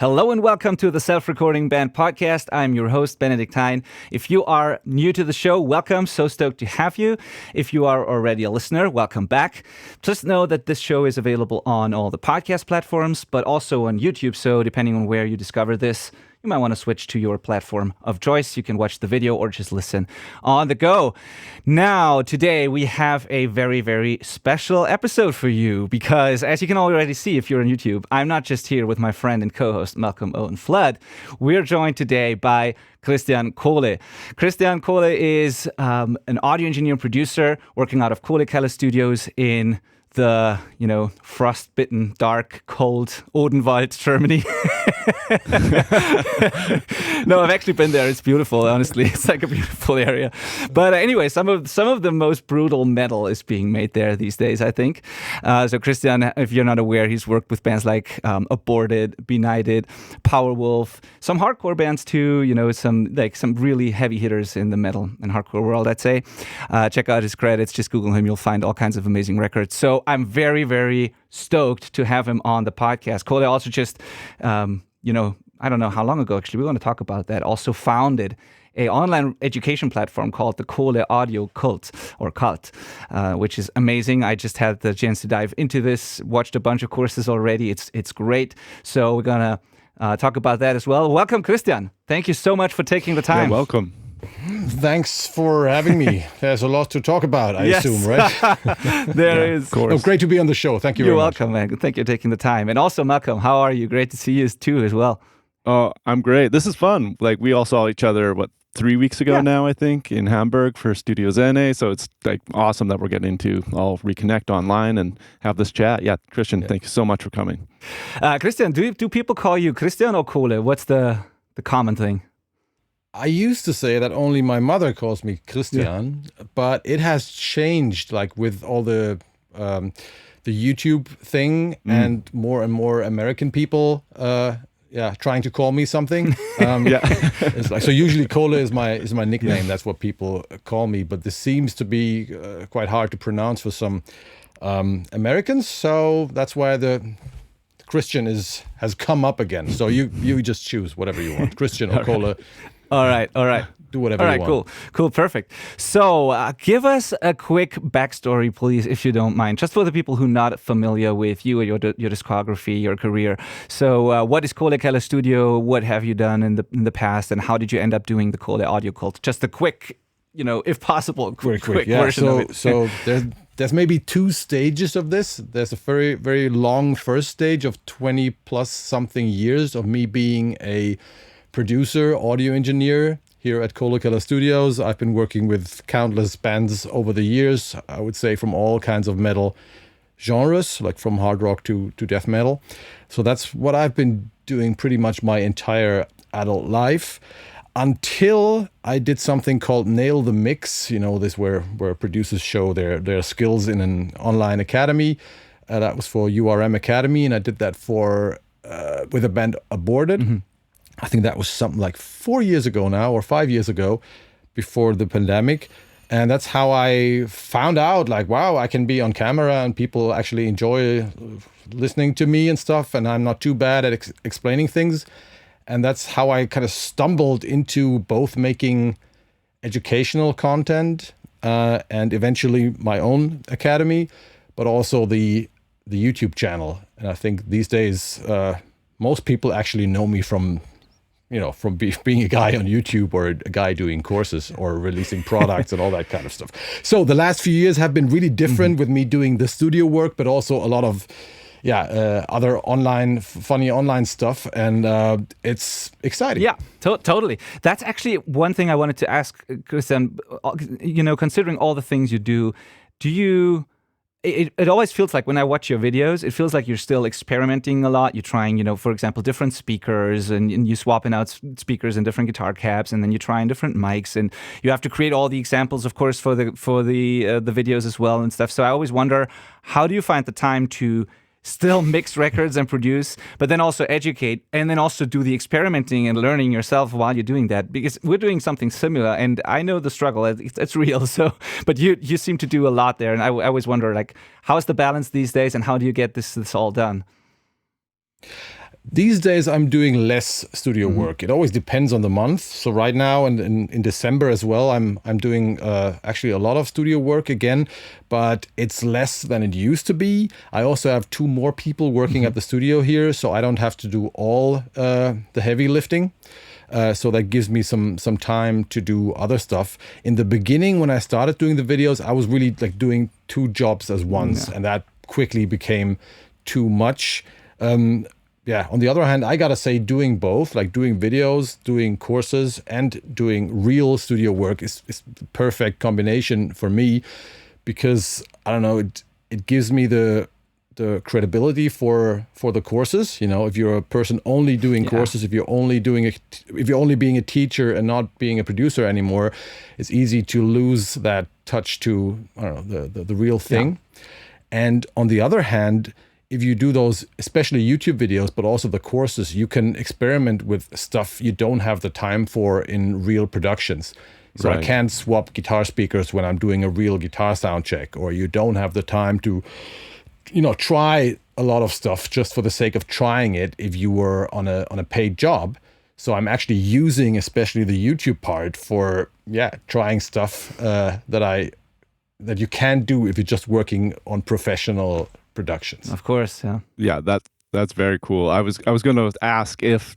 Hello and welcome to the Self-Recording Band podcast. I'm your host, Benighted. If you are new to the show, welcome. So stoked to have you. If you are already a listener, welcome back. Just know that this show is available on all the podcast platforms, but also on YouTube. So depending on where you discover this, you might want to switch to your platform of choice. You can watch the video or just listen on the go. Now, today we have a very, very special episode for you because, as you can already see if you're on YouTube, I'm not just here with my friend and co-host Malcolm Owen Flood. We're joined today by Kristian Kohle. Kristian Kohle is an audio engineer and producer working out of Kohle Studios in the, frost-bitten, dark, cold Odenwald, Germany. No, I've actually been there. It's beautiful, honestly. It's like a beautiful area. But anyway, some of the most brutal metal is being made there these days, I think. So Kristian, if you're not aware, he's worked with bands like Aborted, Benighted, Powerwolf, some hardcore bands too, some really heavy hitters in the metal and hardcore world, I'd say. Check out his credits. Just Google him. You'll find all kinds of amazing records. So I'm very, very stoked to have him on the podcast. Kohle also just, I don't know how long ago, actually, we want to talk about that, also founded an online education platform called the Kohle Audio Kult, which is amazing. I just had the chance to dive into this, watched a bunch of courses already. It's great. So we're going to talk about that as well. Welcome, Kristian. Thank you so much for taking the time. Yeah, welcome. Thanks for having me. There's a lot to talk about, I assume, right? There is. Of course. Oh, great to be on the show. Thank you You're very welcome, much. man. Thank you for taking the time. And also, Malcolm, how are you? Great to see you too as well. Oh, I'm great. This is fun. We all saw each other, 3 weeks ago now, I think, in Hamburg for Studio Zene. So it's awesome that we're getting to all reconnect online and have this chat. Yeah, Kristian, thank you so much for coming. Kristian, do people call you Kristian or Kohle? What's the common thing? I used to say that only my mother calls me Kristian, but it has changed, with all the YouTube thing and more American people, trying to call me something. It's so usually Kohle is my nickname. Yeah. That's what people call me. But this seems to be quite hard to pronounce for some Americans. So that's why the Kristian has come up again. So you just choose whatever you want, Kristian or Kohle. All right. Do whatever you want. Cool, perfect. So give us a quick backstory, please, if you don't mind, just for the people who are not familiar with you and your discography, your career. So what is Kohle Studio? What have you done in the past? And how did you end up doing the Kohle Audio Kult? Just a quick, if possible, quick version of it. So there's maybe two stages of this. There's a very, very long first stage of 20 plus something years of me being a producer, audio engineer here at Kohle Studios. I've been working with countless bands over the years, I would say from all kinds of metal genres, like from hard rock to death metal. So that's what I've been doing pretty much my entire adult life until I did something called Nail the Mix, this where producers show their skills in an online academy. That was for URM Academy, and I did that with a band Aborted. Mm-hmm. I think that was something like 4 years ago now, or 5 years ago, before the pandemic. And that's how I found out, wow, I can be on camera and people actually enjoy listening to me and stuff. And I'm not too bad at explaining things. And that's how I kind of stumbled into both making educational content and eventually my own academy, but also the YouTube channel. And I think these days, most people actually know me from being a guy on YouTube or a guy doing courses or releasing products and all that kind of stuff. So the last few years have been really different with me doing the studio work, but also a lot of other funny online stuff. And it's exciting. Yeah, totally. That's actually one thing I wanted to ask, Kristian. Considering all the things you do you... It always feels like when I watch your videos, it feels like you're still experimenting a lot. You're trying, for example, different speakers and you swapping out speakers and different guitar cabs, and then you're trying different mics, and you have to create all the examples, of course, for the videos as well and stuff. So I always wonder, how do you find the time to still mix records and produce, but then also educate, and then also do the experimenting and learning yourself while you're doing that? Because we're doing something similar, and I know the struggle; it's real. So, but you seem to do a lot there, and I always wonder, how is the balance these days, and how do you get this all done? These days, I'm doing less studio work. It always depends on the month. So right now, and in December as well, I'm doing actually a lot of studio work again, but it's less than it used to be. I also have 2 more people working at the studio here, so I don't have to do all the heavy lifting. So that gives me some time to do other stuff. In the beginning, when I started doing the videos, I was really like doing 2 jobs as once, and that quickly became too much. Yeah, on the other hand, I gotta say doing both, like doing videos, doing courses, and doing real studio work is the perfect combination for me, because, I don't know, it gives me the credibility for the courses. You know, if you're a person only doing courses, if you're only being a teacher and not being a producer anymore, it's easy to lose that touch to, I don't know, the real thing. And on the other hand, if you do those, especially YouTube videos, but also the courses, you can experiment with stuff you don't have the time for in real productions. So I can't swap guitar speakers when I'm doing a real guitar sound check, or you don't have the time to, you know, try a lot of stuff just for the sake of trying it if you were on a paid job. So I'm actually using especially the YouTube part for trying stuff that you can't do if you're just working on professional productions. Of course, Yeah, that's very cool. I was going to ask if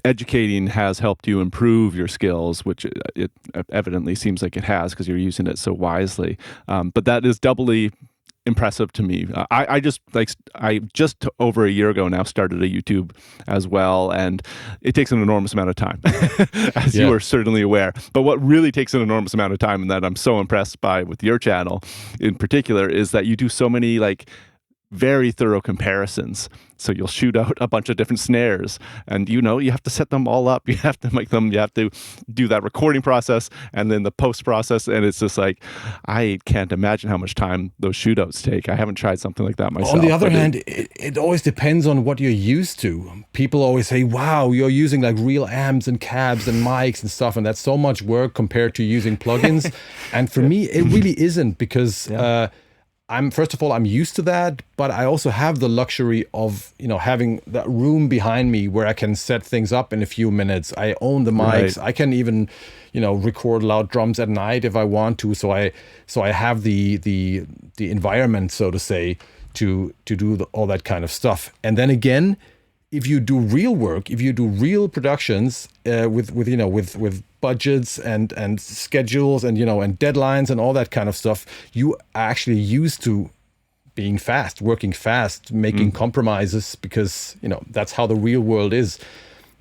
educating has helped you improve your skills, which it evidently seems like it has because you're using it so wisely. But that is doubly impressive to me. I just over a year ago now started a YouTube as well, and it takes an enormous amount of time, as you are certainly aware. But what really takes an enormous amount of time, and that I'm so impressed by with your channel in particular, is that you do so many like very thorough comparisons. So you'll shoot out a bunch of different snares, and you have to set them all up. You have to make them, you have to do that recording process and then the post process. And it's just like, I can't imagine how much time those shootouts take. I haven't tried something like that myself. On the other hand, it always depends on what you're used to. People always say, wow, you're using like real amps and cabs and mics and stuff, and that's so much work compared to using plugins. And for me, it really isn't, because first of all, I'm used to that, but I also have the luxury of, having that room behind me where I can set things up in a few minutes. I own the mics. I can even, record loud drums at night if I want to. So I have the environment, so to say, to do all that kind of stuff. And then again, if you do real work, if you do real productions with budgets and schedules and and deadlines and all that kind of stuff, you are actually used to being fast, working fast, making compromises, because that's how the real world is.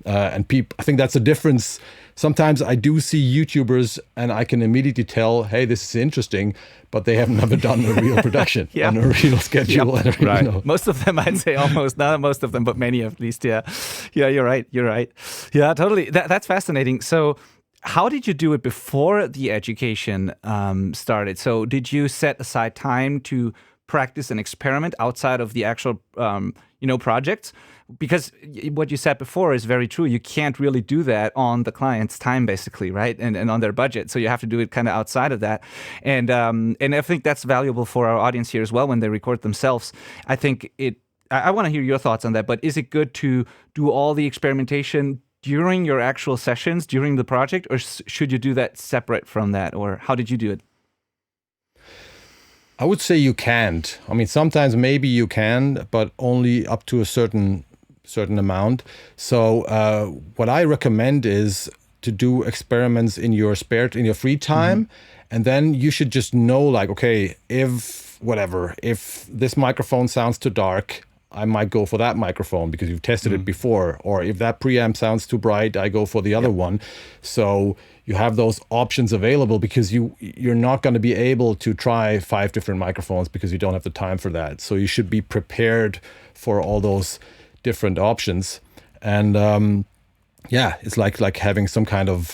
And I think that's a difference. Sometimes I do see YouTubers and I can immediately tell, hey, this is interesting, but they have never done a real production on a real schedule. Right. Most of them, I'd say, almost, not most of them, but many at least. Yeah, you're right. Yeah, totally. That's fascinating. So how did you do it before the education started? So did you set aside time to practice and experiment outside of the actual, projects? Because what you said before is very true. You can't really do that on the client's time, basically, right? And on their budget. So you have to do it kind of outside of that. And I think that's valuable for our audience here as well when they record themselves. I think I want to hear your thoughts on that. But is it good to do all the experimentation during your actual sessions, during the project, or should you do that separate from that? Or how did you do it? I would say you can't. I mean, sometimes maybe you can, but only up to a certain amount. So what I recommend is to do experiments in your free time, and then you should just know, like, okay, if this microphone sounds too dark, I might go for that microphone because you've tested it before. Or if that preamp sounds too bright, I go for the other one. So you have those options available, because you're not going to be able to try 5 different microphones because you don't have the time for that. So you should be prepared for all those different options. And it's like having some kind of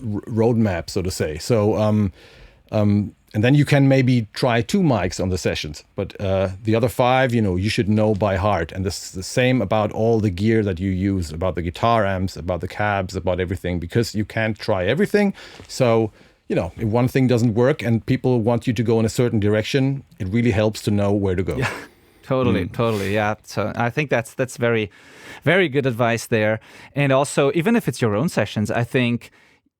roadmap, so to say. So and then you can maybe try 2 mics on the sessions, but the other 5, you should know by heart. And this is the same about all the gear that you use, about the guitar amps, about the cabs, about everything, because you can't try everything. So, if one thing doesn't work and people want you to go in a certain direction, it really helps to know where to go. Totally, yeah. So I think that's very, very good advice there. And also, even if it's your own sessions, I think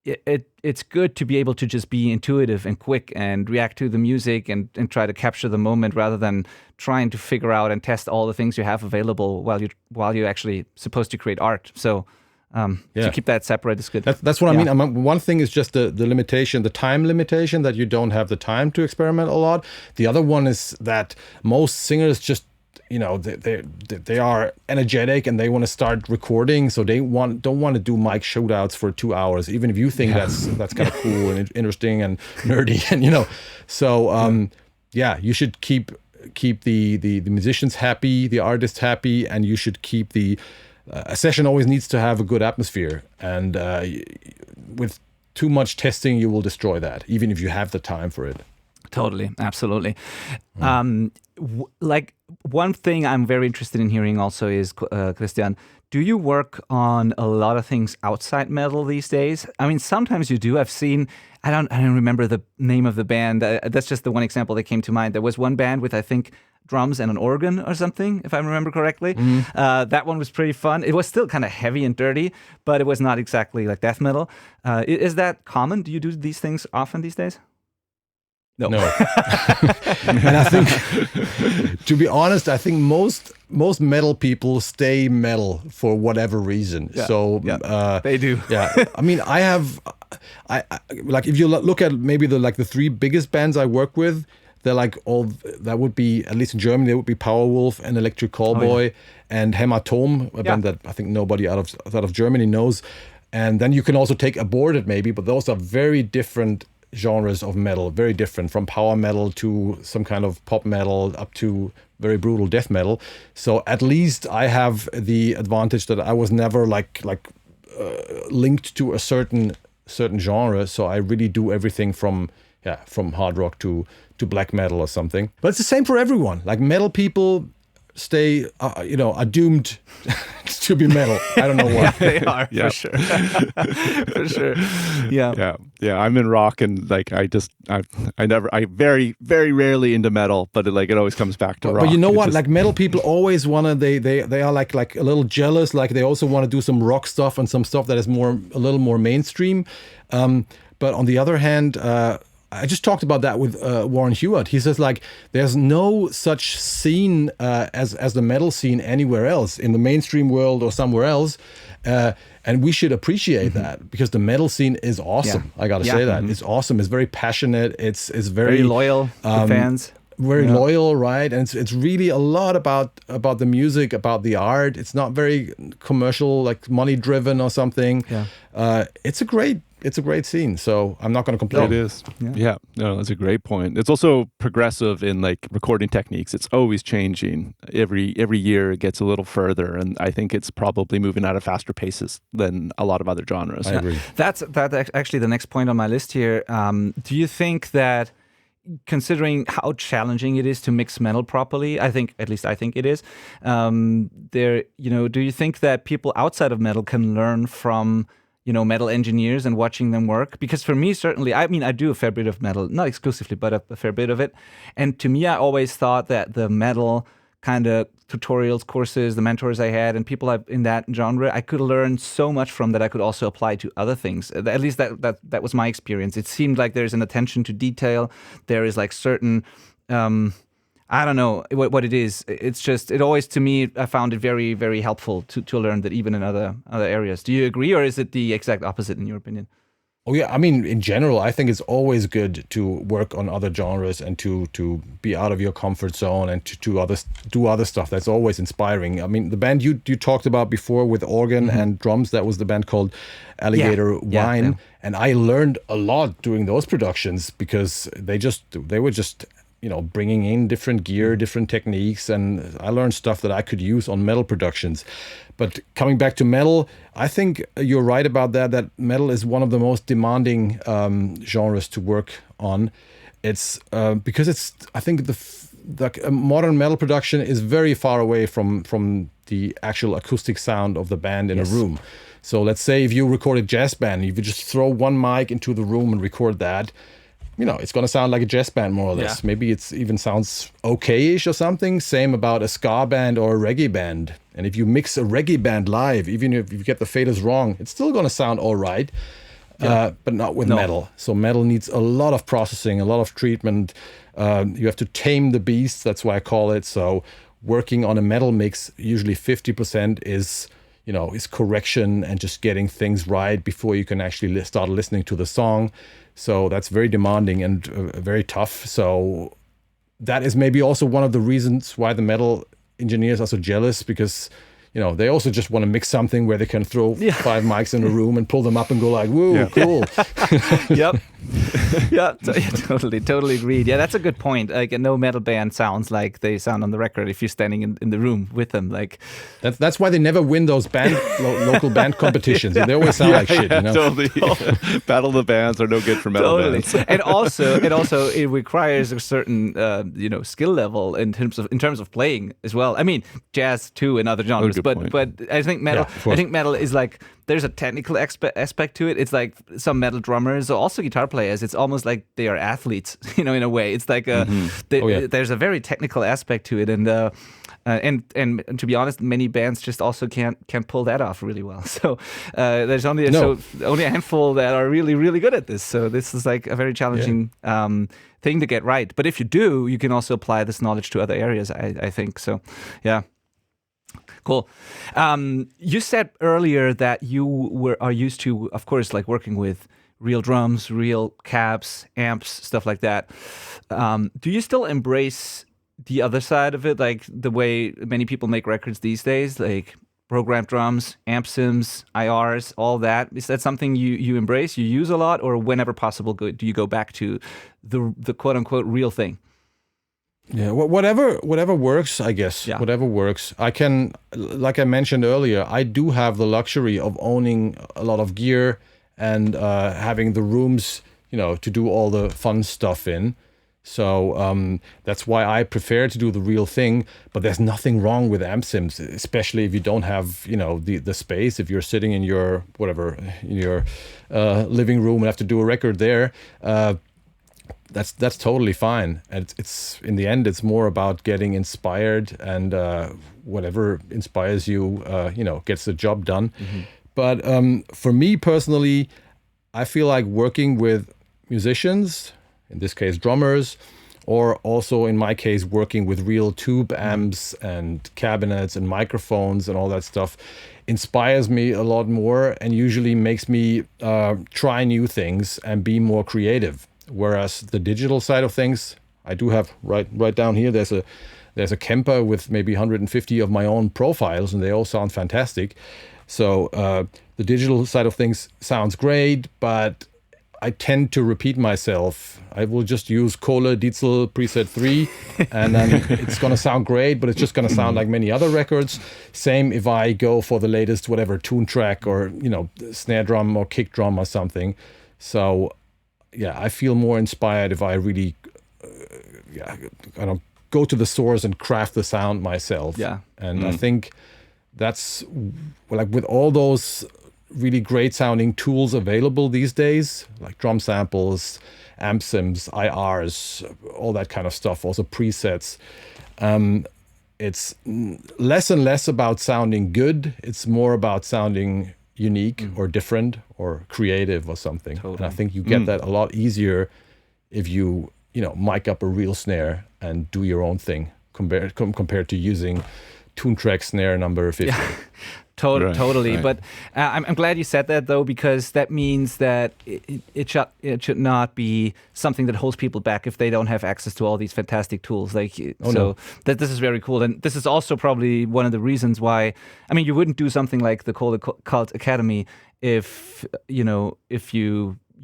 it's good to be able to just be intuitive and quick and react to the music and try to capture the moment rather than trying to figure out and test all the things you have available while you're actually supposed to create art. So to keep that separate is good. That's what I mean. One thing is just the limitation, the time limitation, that you don't have the time to experiment a lot. The other one is that most singers just, they are energetic and they want to start recording, so they don't want to do mic shootouts for 2 hours, even if you think that's kind of cool and interesting and nerdy, and So you should keep the musicians happy, the artists happy, and you should keep a session always needs to have a good atmosphere, and with too much testing, you will destroy that, even if you have the time for it. Totally, absolutely. Like one thing I'm very interested in hearing also is, Kristian, do you work on a lot of things outside metal these days? I mean, sometimes you do. I've seen, I don't remember the name of the band. That's just the one example that came to mind. There was one band with, I think, drums and an organ or something, if I remember correctly. That one was pretty fun. It was still kind of heavy and dirty, but it was not exactly like death metal. Is that common? Do you do these things often these days? No. And I think, to be honest, I think most metal people stay metal for whatever reason. Yeah. So they do. I mean, I like, if you look at maybe the three biggest bands I work with, they're like that would be, at least in Germany, they would be Powerwolf and Electric Callboy and Hämatom, a band that I think nobody outside of Germany knows. And then you can also take Aborted maybe, but those are very different genres of metal, very different, from power metal to some kind of pop metal up to very brutal death metal. So at least I have the advantage that I was never linked to a certain genre. So I really do everything from hard rock to black metal or something. But it's the same for everyone. Like, metal people stay, are doomed to be metal. I don't know why. They are, for sure. For sure. Yeah. I'm in rock, and like I very, very rarely into metal, but it always comes back to rock. But you know what? Like, metal people always wanna, they are like a little jealous. Like, they also want to do some rock stuff and some stuff that is a little more mainstream. But on the other hand, I just talked about that with Warren Hewitt. He says, like, there's no such scene as the metal scene anywhere else in the mainstream world or somewhere else. And we should appreciate that, because the metal scene is awesome. I got to say that. It's awesome. It's very passionate. It's very loyal to fans. Very loyal, right? And it's really a lot about the music, about the art. It's not very commercial, like money driven or something. It's a great scene, so I'm not going to complain. It is. Yeah. No, that's a great point. It's also progressive in like recording techniques. It's always changing. Every year it gets a little further, and I think it's probably moving at a faster paces than a lot of other genres. I agree. That's actually the next point on my list here. Do you think that, considering how challenging it is to mix metal properly, I think it is, do you think that people outside of metal can learn from metal engineers and watching them work? Because for me, certainly, I mean, I do a fair bit of metal, not exclusively, but a fair bit of it. And to me, I always thought that the metal kind of tutorials, courses, the mentors I had, and people in that genre, I could learn so much from that I could also apply to other things. At least that was my experience. It seemed like there's an attention to detail. There is like certain, I don't know what it is. It's just, it always, to me, I found it very, very helpful to learn that even in other areas. Do you agree, or is it the exact opposite in your opinion? Oh yeah, I mean, in general, I think it's always good to work on other genres and to be out of your comfort zone and to do other stuff. That's always inspiring. I mean, the band you talked about before with organ and drums, that was the band called Alligator Wine. Yeah. And I learned a lot doing those productions, because they were just bringing in different gear, different techniques, and I learned stuff that I could use on metal productions. But coming back to metal, I think you're right about that metal is one of the most demanding genres to work on. It's because I think the modern metal production is very far away from the actual acoustic sound of the band in a room. So let's say if you record a jazz band, if you just throw one mic into the room and record that, it's going to sound like a jazz band more or less. Yeah. Maybe it's even sounds okay-ish or something. Same about a ska band or a reggae band. And if you mix a reggae band live, even if you get the faders wrong, it's still going to sound all right. But not with metal. So metal needs a lot of processing, a lot of treatment. You have to tame the beast. That's why I call it. So working on a metal mix, usually 50% is correction and just getting things right before you can actually start listening to the song. So that's very demanding and very tough. So that is maybe also one of the reasons why the metal engineers are so jealous, because they also just want to mix something where they can throw 5 mics in a room and pull them up and go like, whoa, cool. Yep. Totally agreed. Yeah, that's a good point. Like, no metal band sounds like they sound on the record if you're standing in the room with them. Like, that's why they never win those local band competitions. They always sound like shit. Totally. Battle of the bands are no good for metal bands. And also it requires a certain skill level in terms of playing as well. I mean, jazz too and other genres, but I think metal is like, there's a technical aspect to it. It's like some metal drummers or also guitar players. It's almost like they are athletes, in a way. It's like there's a very technical aspect to it, and to be honest, many bands just also can't pull that off really well. So there's only a handful that are really, really good at this. So this is like a very challenging thing to get right. But if you do, you can also apply this knowledge to other areas, I think. So, yeah. Cool. You said earlier that you are used to, of course, like working with real drums, real cabs, amps, stuff like that. Do you still embrace the other side of it, like the way many people make records these days, like programmed drums, amp sims, IRs, all that? Is that something you embrace, you use a lot, or whenever possible do you go back to the quote unquote real thing? Yeah, whatever works, I guess. Yeah. Whatever works. I can, like I mentioned earlier, I do have the luxury of owning a lot of gear and having the rooms, to do all the fun stuff in. So that's why I prefer to do the real thing. But there's nothing wrong with amp sims, especially if you don't have, the space. If you're sitting in your living room and have to do a record there. That's totally fine. And it's in the end, it's more about getting inspired, and whatever inspires you, gets the job done. Mm-hmm. But for me personally, I feel like working with musicians, in this case drummers, or also in my case working with real tube amps and cabinets and microphones and all that stuff, inspires me a lot more and usually makes me try new things and be more creative. Whereas the digital side of things, I do have right down here, there's a Kemper with maybe 150 of my own profiles, and they all sound fantastic. So the digital side of things sounds great, but I tend to repeat myself. I will just use Kohle Diesel preset 3, and then it's going to sound great, but it's just going to sound like many other records. Same if I go for the latest whatever tune track or snare drum or kick drum or something. So yeah, I feel more inspired if I really go to the source and craft the sound myself. Yeah. And I think that's, like, with all those really great sounding tools available these days, like drum samples, amp sims, IRs, all that kind of stuff, also presets. It's less and less about sounding good. It's more about sounding unique or different or creative or something. Totally. And I think you get that a lot easier if you mic up a real snare and do your own thing compared to using tune track snare number 50. Yeah. Totally. Right. But I'm glad you said that, though, because that means that it should not be something that holds people back if they don't have access to all these fantastic tools. Like, that this is very cool. And this is also probably one of the reasons why, I mean, you wouldn't do something like the Kohle Kult Academy if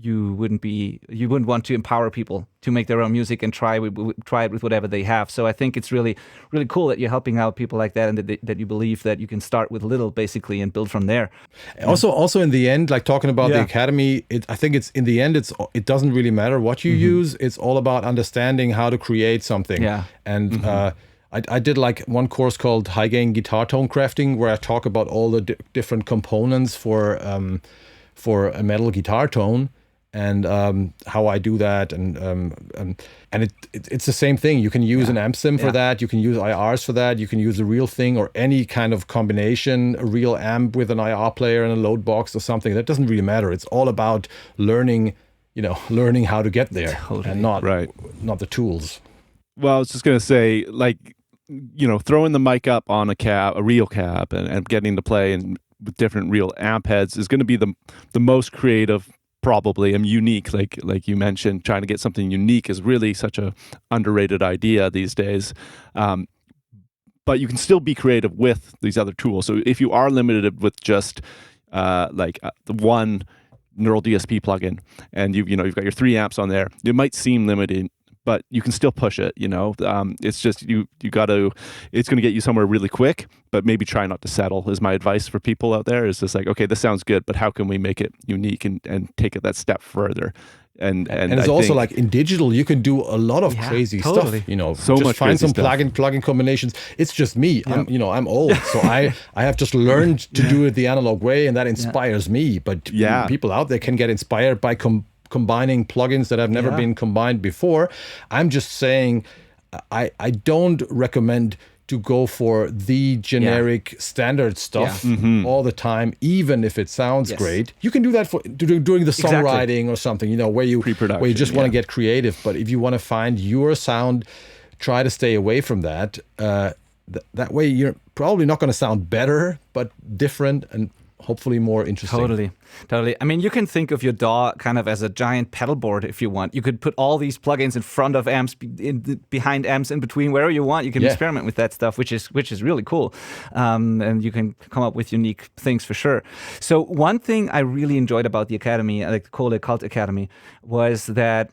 you wouldn't want to empower people to make their own music and try it with whatever they have. So I think it's really, really cool that you're helping out people like that, and that you believe that you can start with little, basically, and build from there. Also in the end, like talking about the academy, I think it's in the end, it doesn't really matter what you use. It's all about understanding how to create something. Yeah. And I did like one course called High Gain Guitar Tone Crafting, where I talk about all the different components for a metal guitar tone. and how I do that, and it's the same thing. You can use an amp sim for that. You can use IRs for that. You can use a real thing or any kind of combination, a real amp with an IR player and a load box or something. That doesn't really matter. It's all about learning how to get there, and not the tools. Well, I was just gonna say, like, throwing the mic up on a real cab, and getting to play with different real amp heads is going to be the most creative, probably, and unique. Like you mentioned, trying to get something unique is really such a underrated idea these days. But you can still be creative with these other tools. So if you are limited with just the one neural DSP plugin, and you've got your 3 amps on there, it might seem limited, but you can still push it. It's just it's going to get you somewhere really quick, but maybe try not to settle is my advice for people out there. Is just like, okay, this sounds good, but how can we make it unique and take it that step further? And it's also like in digital, you can do a lot of crazy stuff. So just much find some stuff. plugin combinations. It's just me. I'm old, so I have just learned to do it the analog way, and that inspires me. But people out there can get inspired by combining plugins that have never been combined before. I'm just saying, I don't recommend to go for the generic standard stuff all the time, even if it sounds great. You can do that for during the songwriting or something, where you just want to get creative. But if you want to find your sound, try to stay away from that. That way, you're probably not going to sound better, but different and hopefully more interesting. Totally. I mean, you can think of your DAW kind of as a giant pedal board if you want. You could put all these plugins in front of amps, behind amps, in between, wherever you want. You can experiment with that stuff, which is really cool. And you can come up with unique things for sure. So one thing I really enjoyed about the Academy, like the Kohle Kult Academy, was that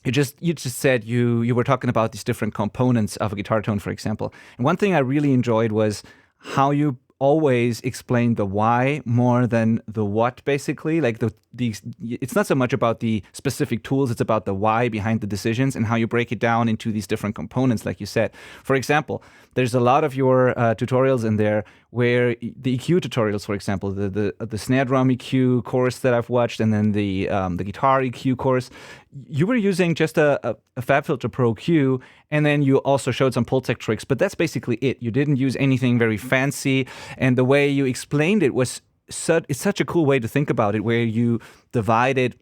you just said you were talking about these different components of a guitar tone, for example. And one thing I really enjoyed was how you always explain the why more than the what, basically. Like it's not so much about the specific tools, it's about the why behind the decisions and how you break it down into these different components, like you said. For example, there's a lot of your tutorials in there where the EQ tutorials, for example, the snare drum EQ course that I've watched, and then the guitar EQ course, you were using just a FabFilter Pro Q, and then you also showed some Pultec tricks, but that's basically it. You didn't use anything very fancy, and the way you explained it was it's such a cool way to think about it, where you divided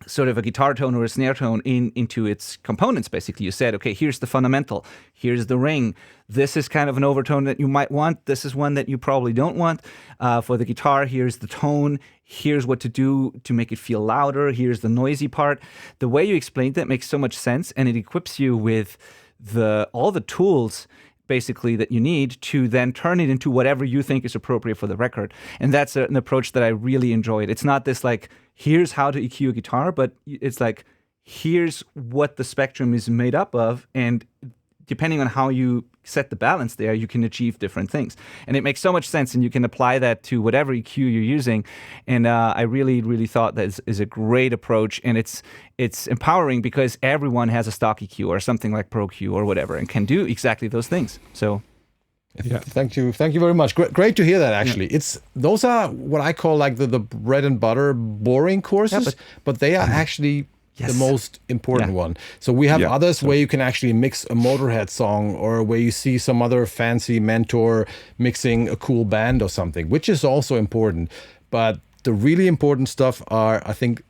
sort of a guitar tone or a snare tone into its components. Basically, you said, okay, here's the fundamental, here's the ring, this is kind of an overtone that you might want, this is one that you probably don't want. For the guitar, here's the tone, here's what to do to make it feel louder, here's the noisy part. The way you explained that makes so much sense, and it equips you with all the tools basically that you need to then turn it into whatever you think is appropriate for the record. And that's an approach that I really enjoyed. It's not this like, here's how to EQ a guitar, but it's like, here's what the spectrum is made up of, and depending on how you set the balance there, you can achieve different things. And it makes so much sense, and you can apply that to whatever EQ you're using. And I really, really thought that is a great approach, and it's empowering because everyone has a stock EQ or something like Pro Q or whatever and can do exactly those things. So thank you very much. Great to hear that. Actually, those are what I call like the bread and butter boring courses, but they are actually the most important one. So we have others where you can actually mix a Motorhead song, or where you see some other fancy mentor mixing a cool band or something, which is also important. But the really important stuff are, I think,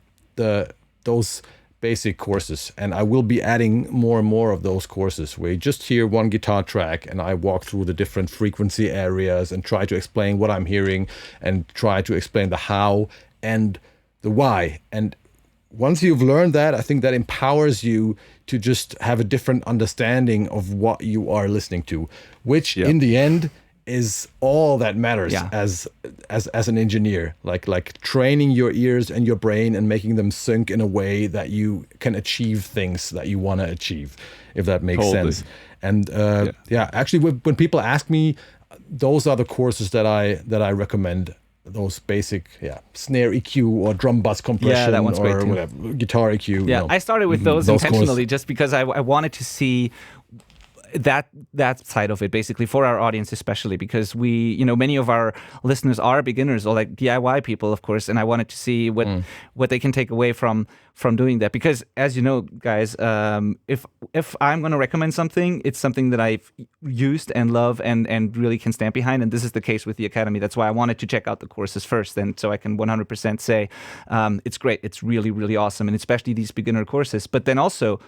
those basic courses, and I will be adding more and more of those courses where you just hear one guitar track and I walk through the different frequency areas and try to explain what I'm hearing and try to explain the how and the why. And once you've learned that, I think that empowers you to just have a different understanding of what you are listening to, which in the end is all that matters as an engineer, like training your ears and your brain and making them sync in a way that you can achieve things that you want to achieve, if that makes sense. And actually, when people ask me, those are the courses that I recommend. Those basic snare EQ or drum bus compression that one's great or too. Whatever, guitar EQ. I started with those intentionally just because I wanted to see that side of it, basically, for our audience especially, because many of our listeners are beginners or like DIY people, of course, and I wanted to see what they can take away from doing that. Because as you know, guys, if I'm going to recommend something, it's something that I've used and love and really can stand behind, and this is the case with the Academy. That's why I wanted to check out the courses first, and so I can 100% say it's great, it's really, really awesome, and especially these beginner courses. But then also,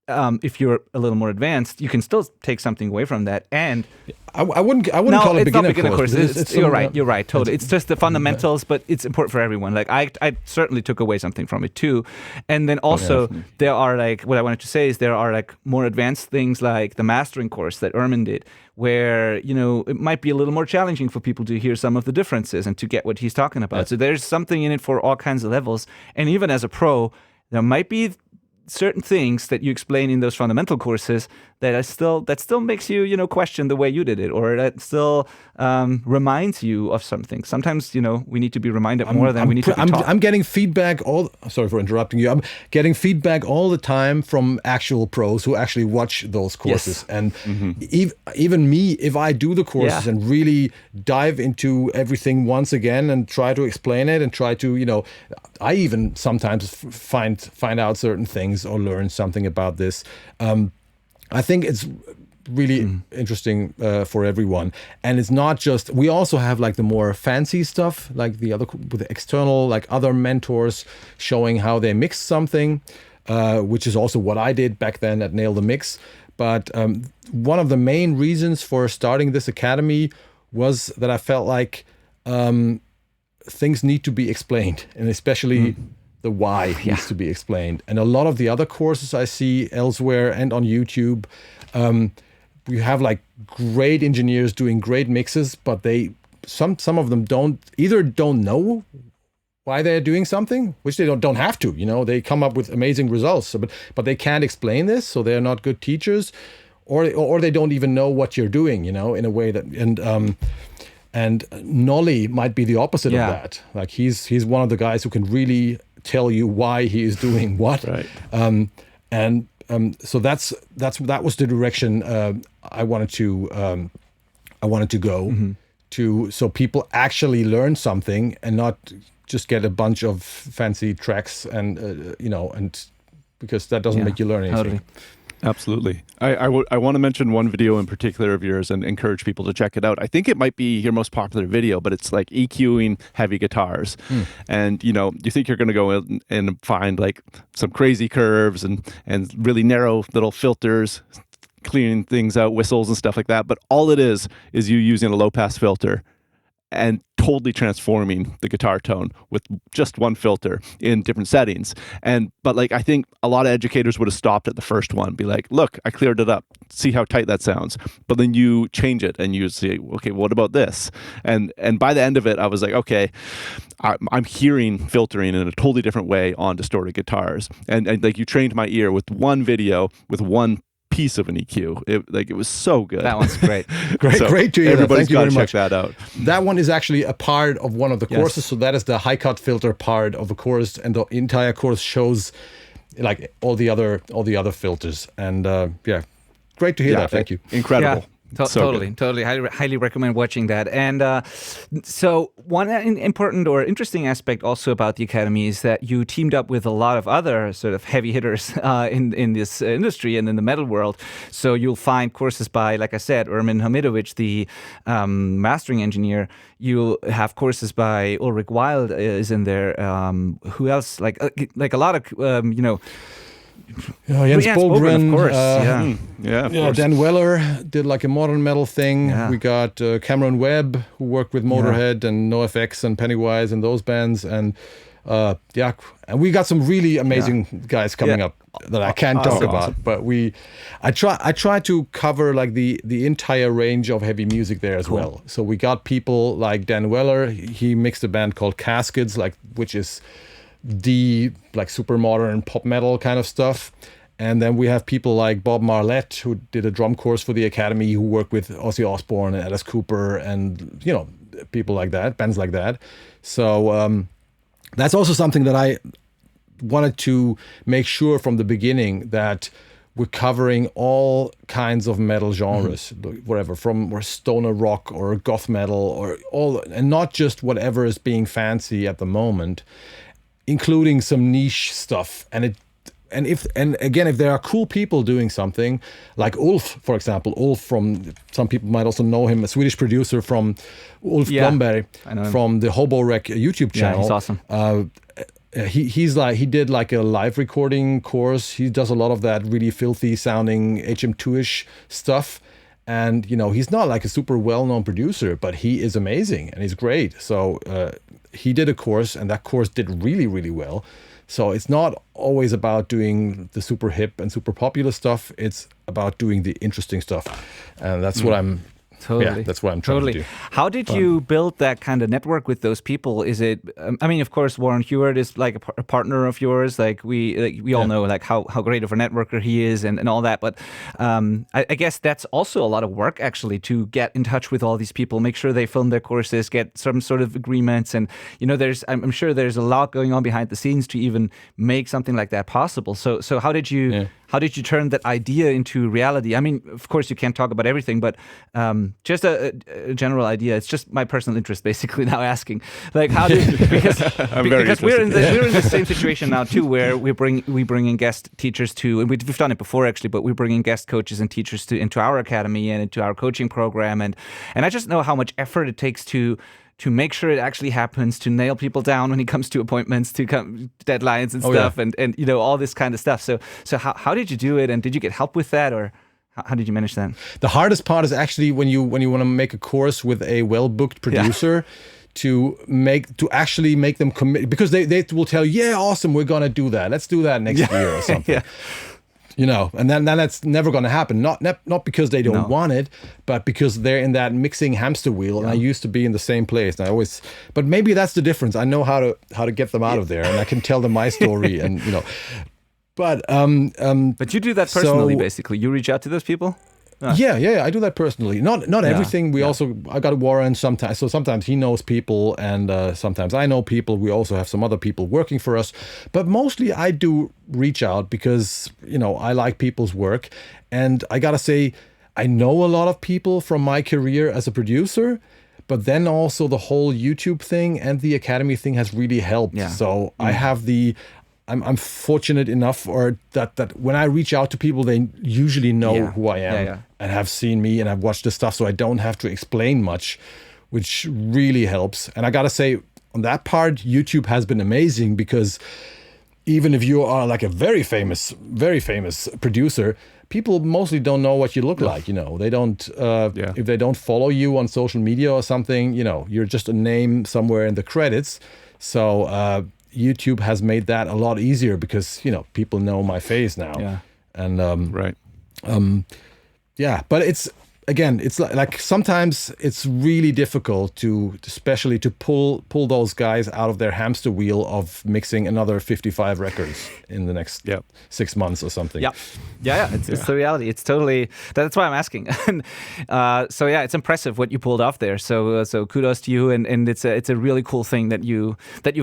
if you're a little more advanced, you can still take something away from that. And I wouldn't call it beginner course. You're right, totally. It's just the fundamentals, but it's important for everyone. Like I certainly took away something from it too. And then also there are like, what I wanted to say is there are like more advanced things like the mastering course that Ermin did, where, it might be a little more challenging for people to hear some of the differences and to get what he's talking about. Yeah. So there's something in it for all kinds of levels. And even as a pro, there might be certain things that you explain in those fundamental courses that still makes you question the way you did it, or that still reminds you of something. Sometimes we need to be reminded more than we need to be taught. I'm getting feedback sorry for interrupting you. I'm getting feedback all the time from actual pros who actually watch those courses. Yes. And even me, if I do the courses and really dive into everything once again and try to explain it and try to I even sometimes find out certain things or learn something about this. I think it's really interesting for everyone, and it's not just. We also have like the more fancy stuff, like with the external, like other mentors showing how they mix something, which is also what I did back then at Nail the Mix. But one of the main reasons for starting this academy was that I felt like things need to be explained, and especially the why needs to be explained. And a lot of the other courses I see elsewhere and on YouTube, we have like great engineers doing great mixes, but some of them don't know why they're doing something, which they don't have to. They come up with amazing results, but they can't explain this, so they're not good teachers, or they don't even know what you're doing. In a way that and Nolly might be the opposite of that. Like he's one of the guys who can really tell you why he is doing what. Right. So that was the direction I wanted to go to, so people actually learn something and not just get a bunch of fancy tracks and because that doesn't make you learn anything. Totally. Absolutely. I want to mention one video in particular of yours and encourage people to check it out. I think it might be your most popular video, but it's like EQing heavy guitars. And, you think you're going to go in and find like some crazy curves and really narrow little filters, cleaning things out, whistles and stuff like that. But all it is you using a low pass filter and totally transforming the guitar tone with just one filter in different settings. But like, I think a lot of educators would have stopped at the first one, be like, look, I cleared it up, see how tight that sounds. But then you change it and you say, okay, what about this? And by the end of it, I was like, okay, I'm hearing filtering in a totally different way on distorted guitars. And like, you trained my ear with one video, with one piece of an EQ. It was so good. That one's great. Great to hear. Everybody's got to check that out. That one is actually a part of one of the courses. So that is the high cut filter part of the course, and the entire course shows like all the other filters. And great to hear that. Thank you. Incredible. Yeah. Totally. Highly recommend watching that. And so one important or interesting aspect also about the Academy is that you teamed up with a lot of other sort of heavy hitters in this industry and in the metal world. So you'll find courses by, like I said, Ermin Hamidovic, the mastering engineer. You'll have courses by Ulrich Wild is in there. Who else? Like a lot of, Jens Bolgren, of course. Dan Weller did like a modern metal thing. Yeah. We got Cameron Webb, who worked with Motorhead and NoFX and Pennywise and those bands, and we got some really amazing guys coming up that I can't talk about. But I try to cover like the entire range of heavy music there as well. So we got people like Dan Weller. He mixed a band called Caskets, which is the like super modern pop metal kind of stuff. And then we have people like Bob Marlette, who did a drum course for the Academy, who worked with Ozzy Osbourne and Alice Cooper and people like that, bands like that. So that's also something that I wanted to make sure from the beginning, that we're covering all kinds of metal genres, whatever, from or stoner rock or goth metal or all, and not just whatever is being fancy at the moment, including some niche stuff. And again, if there are cool people doing something, like Ulf, for example, Ulf from, some people might also know him, a Swedish producer from Ulf Blomberg from the Hobo Rec YouTube channel. Yeah, he's awesome. He did like a live recording course. He does a lot of that really filthy sounding HM2-ish stuff. And, you know, he's not like a super well-known producer, but he is amazing and he's great. So he did a course, and that course did really, really well. So it's not always about doing the super hip and super popular stuff. It's about doing the interesting stuff. And that's what I'm... Totally. Yeah, that's what I'm trying to do. How did you build that kind of network with those people? Is it? I mean, of course, Warren Hewart is like a partner of yours. Like we all know like how great of a networker he is and all that. But I guess that's also a lot of work actually to get in touch with all these people, make sure they film their courses, get some sort of agreements, and you know, I'm sure there's a lot going on behind the scenes to even make something like that possible. So how did you? Yeah. How did you turn that idea into reality? I mean, of course, you can't talk about everything, but just a general idea. It's just my personal interest, basically, now asking. Like, how did... Because we're in the same situation now, too, where we bring in guest teachers to... And we've done it before, actually, but we bring in guest coaches and teachers into our academy and into our coaching program. And I just know how much effort it takes to make sure it actually happens, to nail people down when it comes to appointments, to deadlines and stuff, and you know, all this kind of stuff. So how did you do it, and did you get help with that, or how did you manage that? The hardest part is actually when you want to make a course with a well-booked producer. To actually make them commit, because they will tell you, yeah, awesome, we're gonna do that. Let's do that next year or something. You know, and then that's never going to happen. Not because they don't want it, but because they're in that mixing hamster wheel. And I used to be in the same place. And but maybe that's the difference. I know how to get them out of there, and I can tell them my story. And you know, but you do that personally, basically. You reach out to those people. Yeah, I do that personally. Not everything. I got Warren sometimes. So sometimes he knows people, and sometimes I know people. We also have some other people working for us, but mostly I do reach out because, you know, I like people's work, and I gotta say, I know a lot of people from my career as a producer. But then also the whole YouTube thing and the Academy thing has really helped. Yeah. So I have I'm fortunate enough, or that when I reach out to people, they usually know who I am and have seen me and have watched the stuff, so I don't have to explain much, which really helps. And I gotta say, on that part, YouTube has been amazing, because even if you are like a very famous producer, people mostly don't know what you look like. You know, they don't. If they don't follow you on social media or something, you know, you're just a name somewhere in the credits. So. YouTube has made that a lot easier because, you know, people know my face now. Yeah. And but it's, again, it's like sometimes it's really difficult especially to pull those guys out of their hamster wheel of mixing another 55 records in the next 6 months or something. It's the reality. It's totally, that's why I'm asking. And it's impressive what you pulled off there. So kudos to you, and it's a really cool thing that you've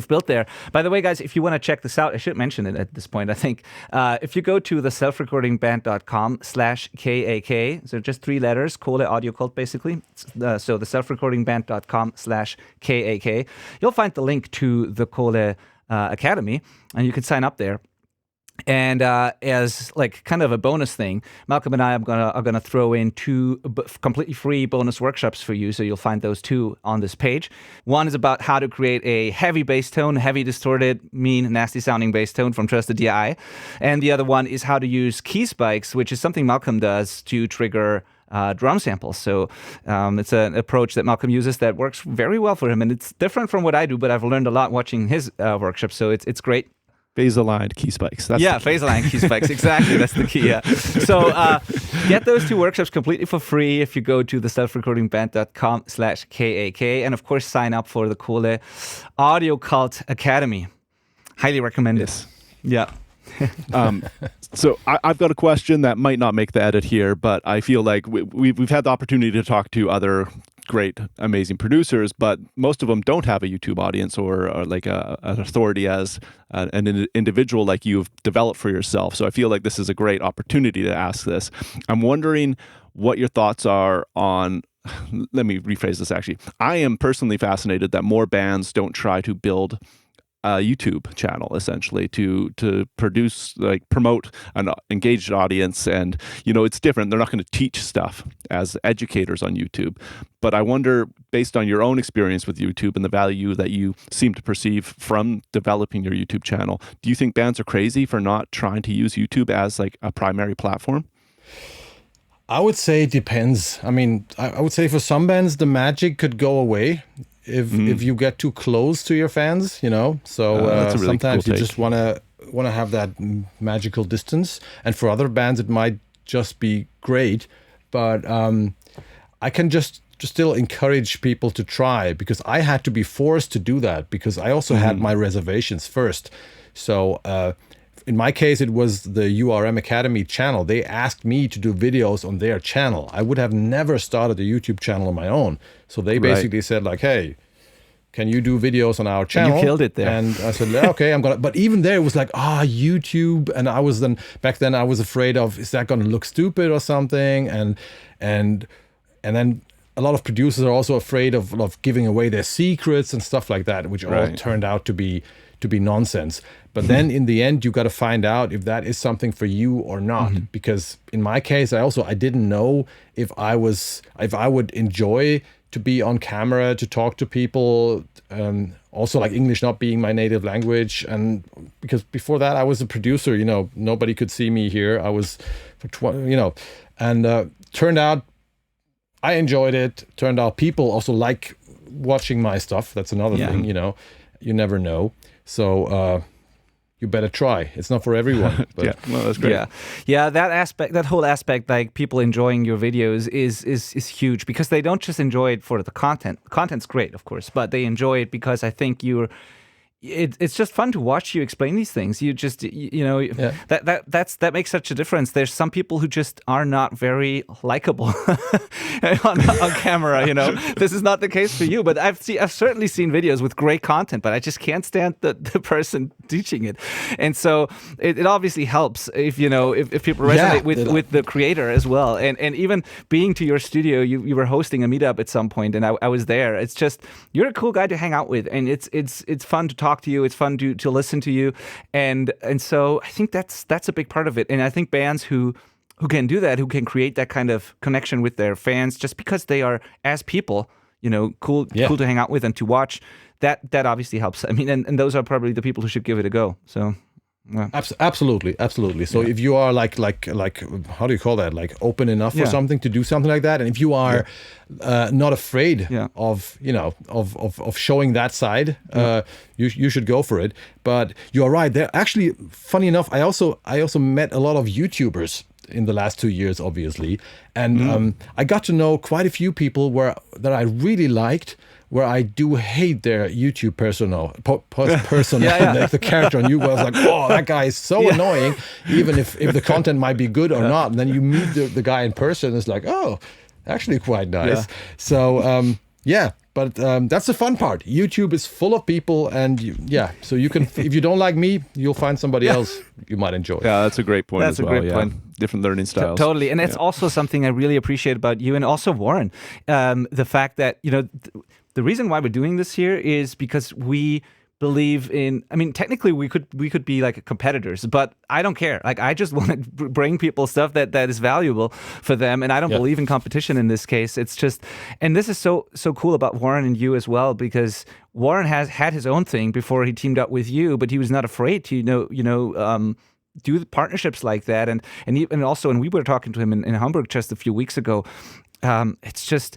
built there. By the way, guys, if you want to check this out, I should mention it at this point, I think. If you go to the selfrecordingband.com/KAK, so just 3 letters, Kohle Audio Kult, basically. So the selfrecordingband.com/KAK. You'll find the link to the Kohle Academy, and you can sign up there. And as like kind of a bonus thing, Malcolm and I are gonna throw in 2 completely free bonus workshops for you. So you'll find those 2 on this page. One is about how to create a heavy bass tone, heavy distorted, mean, nasty sounding bass tone from Trusted DI, and the other one is how to use key spikes, which is something Malcolm does to trigger drum samples. So it's an approach that Malcolm uses that works very well for him, and it's different from what I do, but I've learned a lot watching his workshops. So it's great. Phase-aligned key spikes. Phase-aligned key spikes. Exactly. That's the key. Yeah. So get those 2 workshops completely for free if you go to the selfrecordingband.com/KAK. And of course, sign up for the Kohle Audio Kult Academy. Highly recommended. Yes. Yeah. So I've got a question that might not make the edit here, but I feel like we've had the opportunity to talk to other great, amazing producers, but most of them don't have a YouTube audience or like an authority as an individual like you've developed for yourself. So I feel like this is a great opportunity to ask this. I'm wondering what your thoughts are on, let me rephrase this actually. I am personally fascinated that more bands don't try to build a YouTube channel essentially to produce, like promote an engaged audience. And, you know, it's different. They're not going to teach stuff as educators on YouTube. But I wonder, based on your own experience with YouTube and the value that you seem to perceive from developing your YouTube channel, do you think bands are crazy for not trying to use YouTube as like a primary platform? I would say it depends. I mean, I would say for some bands, the magic could go away if you get too close to your fans, you know. So that's a really sometimes cool you take. just want to have that magical distance. And for other bands, it might just be great. But I can just still encourage people to try, because I had to be forced to do that because I also had my reservations first. So in my case, it was the URM Academy channel. They asked me to do videos on their channel. I would have never started a YouTube channel on my own. So they basically said like, hey, can you do videos on our channel? And you killed it there. And I said, yeah, okay, I'm gonna. But even there, it was like, YouTube. And I was back then I was afraid of, is that gonna look stupid or something? And then a lot of producers are also afraid of giving away their secrets and stuff like that, which all turned out to be nonsense. But then in the end, you got to find out if that is something for you or not. Because in my case, I didn't know if I would enjoy to be on camera, to talk to people. Also, like English not being my native language, and because before that I was a producer, you know, nobody could see me here. I was, and turned out I enjoyed it. Turned out people also like watching my stuff. That's another thing, you know. You never know. So you better try. It's not for everyone. But Yeah, well, that's great. Yeah. That whole aspect, like people enjoying your videos, is huge, because they don't just enjoy it for the content. The content's great, of course, but they enjoy it because I think it's just fun to watch you explain these things. You just, that makes such a difference. There's some people who just are not very likable on camera. You know, this is not the case for you. But I've certainly seen videos with great content, but I just can't stand the person teaching it. And so it obviously helps if people resonate with the creator as well. And even being to your studio, you were hosting a meetup at some point, and I was there. It's just, you're a cool guy to hang out with, and it's fun to talk to you. It's fun to listen to you, and so I think that's a big part of it. And I think bands who can do that, who can create that kind of connection with their fans, just because they are, as people, cool to hang out with and to watch, that obviously helps. I mean, and those are probably the people who should give it a go. So. Yeah. Absolutely. So if you are like how do you call that, like open enough for something to do something like that, and if you are not afraid of showing that side, you should go for it. But you are right. There actually, funny enough, I also met a lot of YouTubers in the last 2 years, obviously, and I got to know quite a few people that I really liked, where I do hate their YouTube persona, like the character on YouTube. I was like, oh, that guy is so annoying, even if the content might be good or not. And then you meet the guy in person, and it's like, oh, actually quite nice. Yeah. So, but that's the fun part. YouTube is full of people, and so you can, if you don't like me, you'll find somebody else you might enjoy. Yeah, that's a great point. That's as well. a great point. Different learning styles. Totally, and it's also something I really appreciate about you, and also Warren, the fact that the reason why we're doing this here is because we believe in, I mean, technically we could be like competitors, but I don't care. Like, I just want to bring people stuff that is valuable for them, and I don't believe in competition in this case. It's just, and this is so cool about Warren and you as well, because Warren has had his own thing before he teamed up with you, but he was not afraid to do the partnerships like that, and also, and we were talking to him in Hamburg just a few weeks ago. It's just.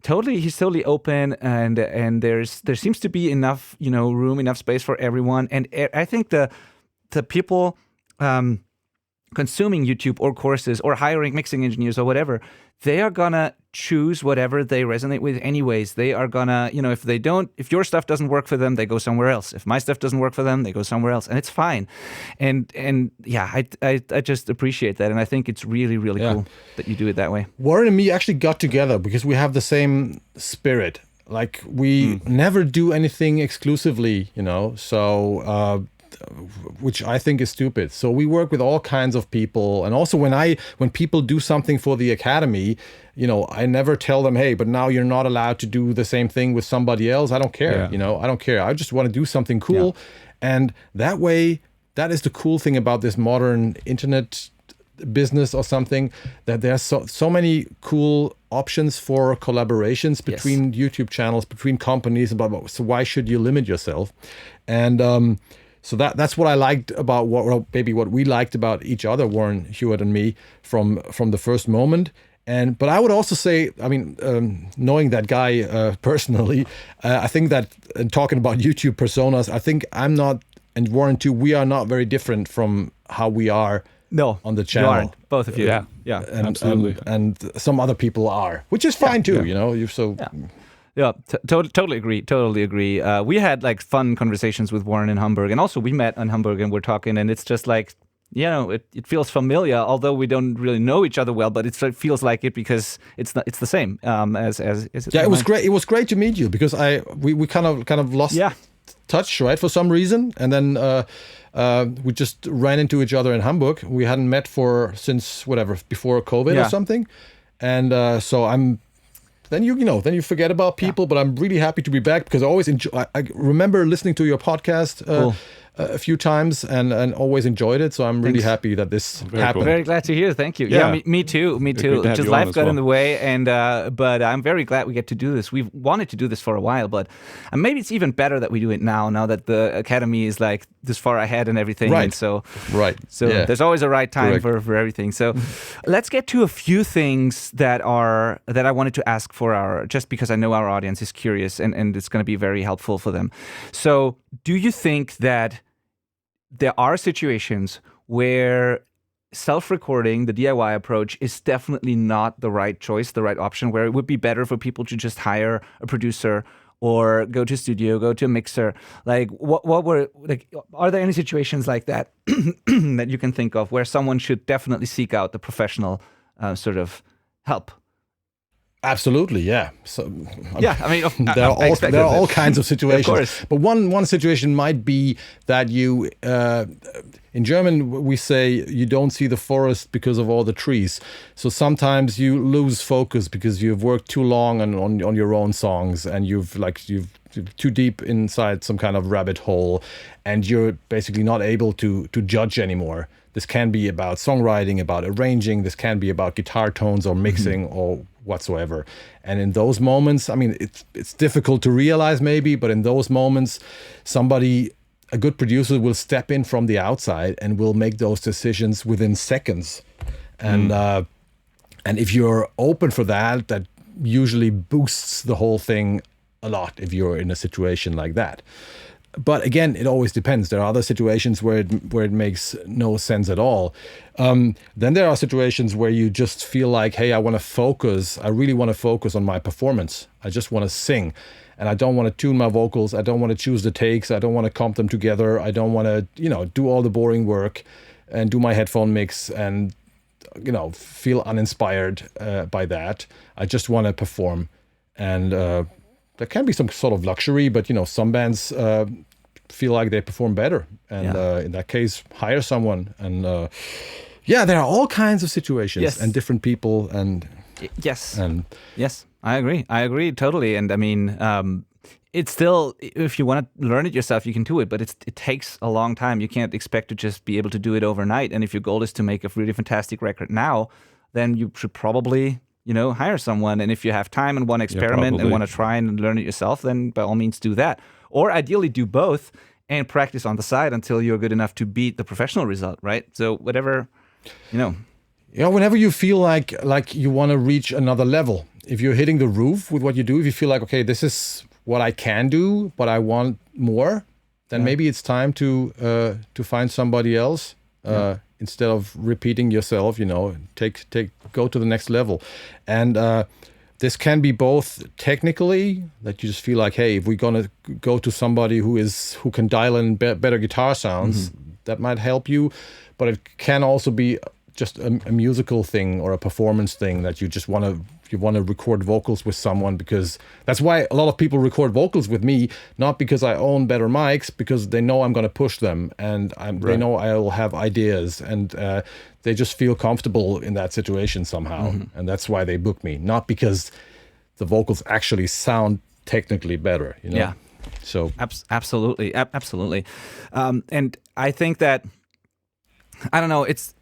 He's totally open, and there seems to be enough room, enough space for everyone, and I think the people consuming YouTube or courses or hiring mixing engineers or whatever, they are gonna choose whatever they resonate with anyways. They are gonna, if your stuff doesn't work for them, they go somewhere else. If my stuff doesn't work for them, they go somewhere else, and it's fine. And yeah, I just appreciate that, and I think it's really, really cool that you do it that way. Warren and me actually got together because we have the same spirit. Like, we never do anything exclusively, so which I think is stupid. So we work with all kinds of people, and also when people do something for the Academy, I never tell them, hey, but now you're not allowed to do the same thing with somebody else. I don't care. I don't care. I just want to do something cool, and that way, that is the cool thing about this modern internet business or something, that there's so many cool options for collaborations between YouTube channels, between companies, so why should you limit yourself? And so that's what I liked about what we liked about each other, Warren Hewitt and me, from the first moment. But I would also say, knowing that guy personally, I think that, and talking about YouTube personas, I think I'm not, and Warren too, we are not very different from how we are on the channel. You aren't, both of you. Yeah, and, absolutely. And some other people are, which is fine too. Yeah, totally agree. We had like fun conversations with Warren in Hamburg, and also we met in Hamburg and we're talking, and it's just like, it feels familiar, although we don't really know each other well, but it feels like it because it's the same as it was great. It was great to meet you because we kind of lost touch, right, for some reason, and then we just ran into each other in Hamburg. We hadn't met since before COVID or something, and so then you forget about people. But I'm really happy to be back because I always enjoy. I remember listening to your podcast a few times and always enjoyed it. So I'm really happy that this happened. Cool. Very glad to hear. Thank you. Yeah, me too. Just life got in the way, and but I'm very glad we get to do this. We've wanted to do this for a while, but maybe it's even better that we do it now that the Academy is like this far ahead and everything. Right. And so yeah. There's always a right time for everything. So let's get to a few things that I wanted to ask just because I know our audience is curious and it's going to be very helpful for them. So do you think that there are situations where self-recording, the DIY approach, is definitely not the right choice, the right option, where it would be better for people to just hire a producer or go to a studio, go to a mixer? Like, are there any situations like that that you can think of where someone should definitely seek out the professional sort of help? Absolutely, yeah. So there are all kinds of situations. Of course. But one situation might be that you, in German we say you don't see the forest because of all the trees. So sometimes you lose focus because you've worked too long on your own songs, and you've too deep inside some kind of rabbit hole, and you're basically not able to judge anymore. This can be about songwriting, about arranging. This can be about guitar tones or mixing or whatsoever. And in those moments, it's difficult to realize maybe, but in those moments, a good producer will step in from the outside and will make those decisions within seconds. And if you're open for that usually boosts the whole thing a lot if you're in a situation like that. But again, it always depends. There are other situations where it makes no sense at all. Then there are situations where you just feel like, hey, I really want to focus on my performance. I just want to sing, and I don't want to tune my vocals. I don't want to choose the takes. I don't want to comp them together. I don't want to, do all the boring work and do my headphone mix and, feel uninspired by that. I just want to perform. And there can be some sort of luxury, but some bands feel like they perform better, and in that case, hire someone. And there are all kinds of situations and different people. And yes, I agree totally. And it's still, if you want to learn it yourself, you can do it, but it takes a long time. You can't expect to just be able to do it overnight. And if your goal is to make a really fantastic record now, then you should probably hire someone. And if you have time and want to experiment and want to try and learn it yourself, then by all means do that. Or ideally do both and practice on the side until you're good enough to beat the professional result, right? So whatever, whenever you feel like you want to reach another level, if you're hitting the roof with what you do, if you feel like, okay, this is what I can do, but I want more, then maybe it's time to find somebody else instead of repeating yourself. Go to the next level, and this can be both technically, that you just feel like, hey, if we're gonna go to somebody who can dial in better guitar sounds, that might help you, but it can also be just a musical thing or a performance thing that you just want to record vocals with someone, because that's why a lot of people record vocals with me, not because I own better mics, because they know I'm going to push them, and they know I will have ideas, and they just feel comfortable in that situation somehow, and that's why they book me, not because the vocals actually sound technically better. Yeah. So absolutely. And I think that, I don't know, it's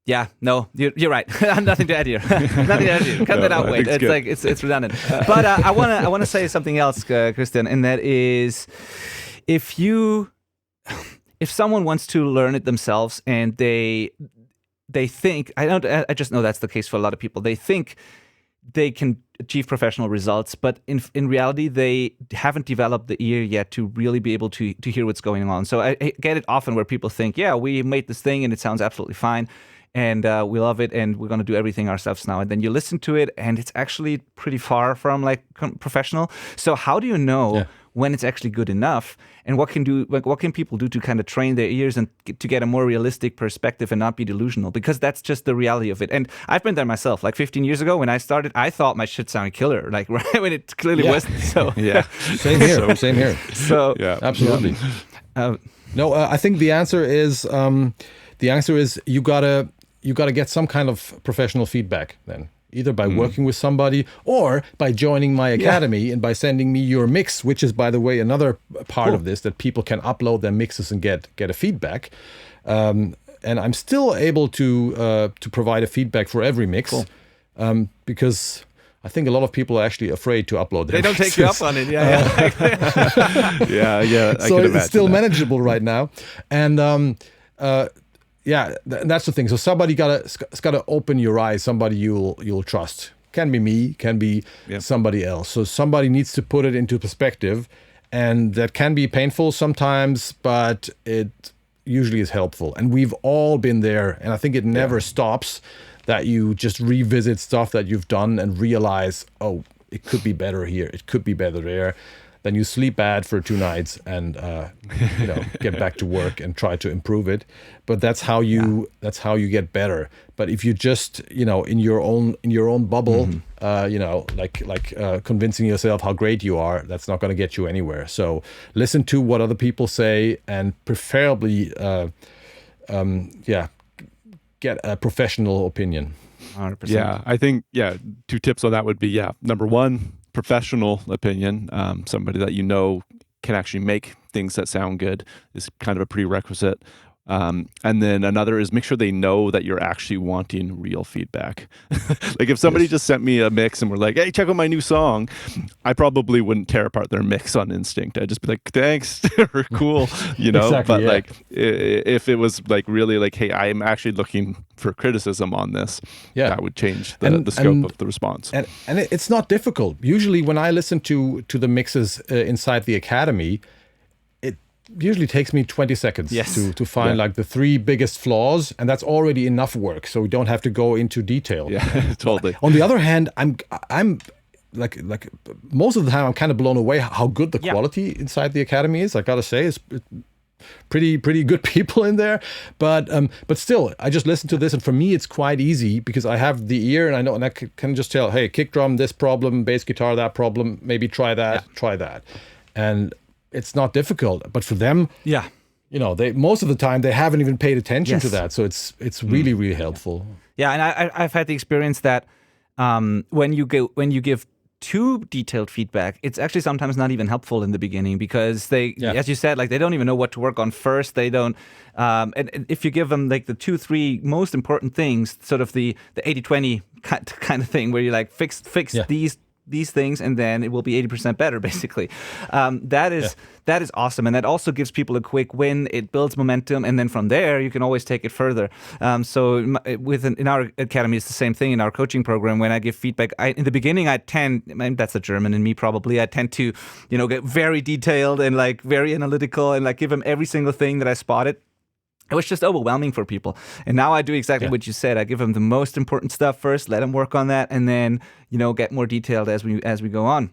yeah, no, you're right. Nothing to add here. Nothing to add here. Cut that out. Wait, it's like it's redundant. But I wanna say something else, Kristian, and that is, if someone wants to learn it themselves and they think, I just know that's the case for a lot of people. They think they can achieve professional results, but in reality, they haven't developed the ear yet to really be able to hear what's going on. So I get it often where people think, yeah, we made this thing and it sounds absolutely fine, and we love it, and we're going to do everything ourselves now. And then you listen to it, and it's actually pretty far from like professional. So how do you know when it's actually good enough? And what can people do to kind of train their ears and to get a more realistic perspective and not be delusional? Because that's just the reality of it. And I've been there myself. Like 15 years ago when I started, I thought my shit sounded killer. Like right when it clearly wasn't. So same here. Same here. So absolutely. No, I think the answer is you gotta get some kind of professional feedback then. Either by working with somebody or by joining my academy and by sending me your mix, which is, by the way, another part of this, that people can upload their mixes and get a feedback. And I'm still able to provide a feedback for every mix, because I think a lot of people are actually afraid to upload their mixes. Don't take you up on it. Yeah. So it's still manageable right now. And that's the thing. So somebody gotta open your eyes. Somebody you'll trust. Can be me, can be somebody else. So somebody needs to put it into perspective, and that can be painful sometimes, but it usually is helpful. And we've all been there, and I think it never stops. That you just revisit stuff that you've done and realize, oh, it could be better here. It could be better there. Then you sleep bad for 2 nights and get back to work and try to improve it. But that's how you get better. But if you just in your own bubble, convincing yourself how great you are, that's not going to get you anywhere. So listen to what other people say, and preferably get a professional opinion. 100%. Yeah, I think 2 tips on that would be number 1, professional opinion, somebody that can actually make things that sound good is kind of a prerequisite. And then another is make sure they know that you're actually wanting real feedback. Like if somebody just sent me a mix and were like, hey, check out my new song, I probably wouldn't tear apart their mix on instinct. I'd just be like, thanks, or cool, Exactly, but like if it was like really like, hey, I'm actually looking for criticism on this, that would change the scope of the response. And it's not difficult. Usually when I listen to the mixes inside the academy, usually takes me 20 seconds to find like the 3 biggest flaws, and that's already enough work, so we don't have to go into detail. Totally. On the other hand, I'm like most of the time I'm kind of blown away how good the quality inside the academy is. I gotta say, it's pretty good people in there, but still, I just listen to this, and for me it's quite easy because I have the ear, and I know, and I can just tell, hey, kick drum this problem, bass guitar that problem, maybe try that, and it's not difficult. But for them, they most of the time they haven't even paid attention to that, so it's really, really helpful. And I've had the experience that when you give too detailed feedback, it's actually sometimes not even helpful in the beginning, because they, as you said, like they don't even know what to work on first. They don't, and if you give them like the 2-3 most important things, sort of the 80-20 kind of thing, where you like fix these things, and then it will be 80% better, basically. That is awesome, and that also gives people a quick win. It builds momentum, and then from there, you can always take it further. So in our academy, it's the same thing in our coaching program. When I give feedback, in the beginning, I tend, that's the German in me probably, I tend to, get very detailed and like very analytical and like give them every single thing that I spotted. It was just overwhelming for people. And now I do exactly what you said. I give them the most important stuff first, let them work on that, and then, get more detailed as we go on.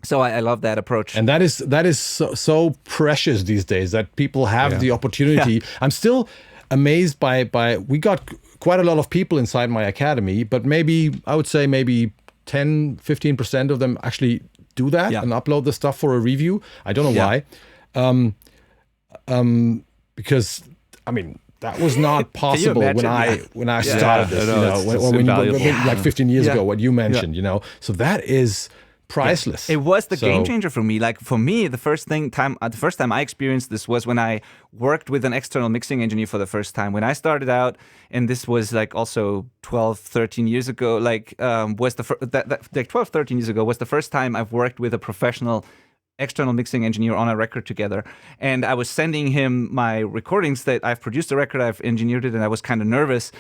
So I love that approach. And that is so precious these days that people have the opportunity. Yeah. I'm still amazed by we got quite a lot of people inside my academy, but I would say maybe 10-15% of them actually do that and upload the stuff for a review. I don't know why. Because that was not possible when I started this. When like 15 years ago, what you mentioned, So that is priceless. It was the game changer for me. Like for me, the first time I experienced this was when I worked with an external mixing engineer for the first time. When I started out, and this was like also 12, 13 years ago, like 12, 13 years ago was the first time I've worked with a professional external mixing engineer on a record together. And I was sending him my recordings that I've produced a record, I've engineered it, and I was kind of nervous.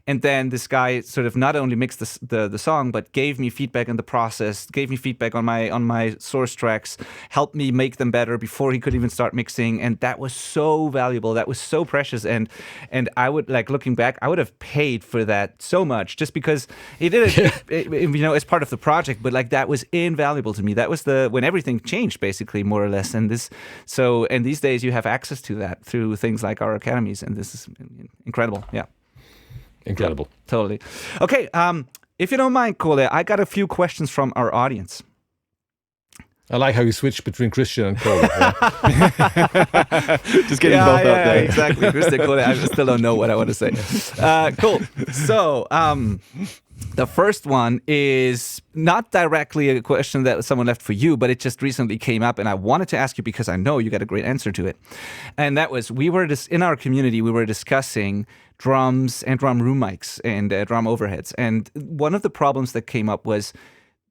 And then this guy sort of not only mixed the song, but gave me feedback in the process, gave me feedback on my source tracks, helped me make them better before he could even start mixing. And that was so valuable. That was so precious. And I would, like, looking back, I would have paid for that so much just because he did it, as part of the project. But like that was invaluable to me. That was when everything changed, basically, more or less. And these days you have access to that through things like our academies. And this is incredible. Yeah. Incredible. Yeah, totally. Okay, if you don't mind, Kohle, I got a few questions from our audience. I like how you switch between Kristian and Kohle. Just getting both out there. Exactly. Kristian Kohle, I still don't know what I want to say. Cool. So, the first one is not directly a question that someone left for you, but it just recently came up, and I wanted to ask you because I know you got a great answer to it. And that was, in our community, we were discussing drums and drum room mics and drum overheads. And one of the problems that came up was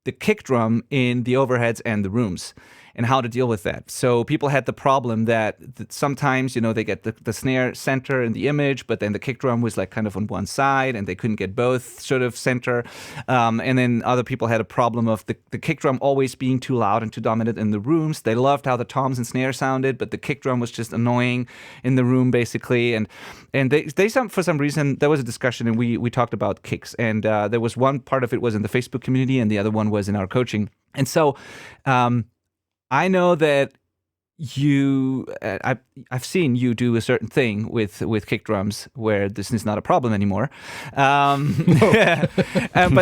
the kick drum in the overheads and the rooms and how to deal with that. So people had the problem that sometimes, they get the snare center in the image, but then the kick drum was like kind of on one side and they couldn't get both sort of center. And then other people had a problem of the kick drum always being too loud and too dominant in the rooms. They loved how the toms and snare sounded, but the kick drum was just annoying in the room, basically. And they for some reason, there was a discussion and we talked about kicks. And there was one part of it was in the Facebook community and the other one was in our coaching. And so, I know that I've seen you do a certain thing with kick drums where this is not a problem anymore. But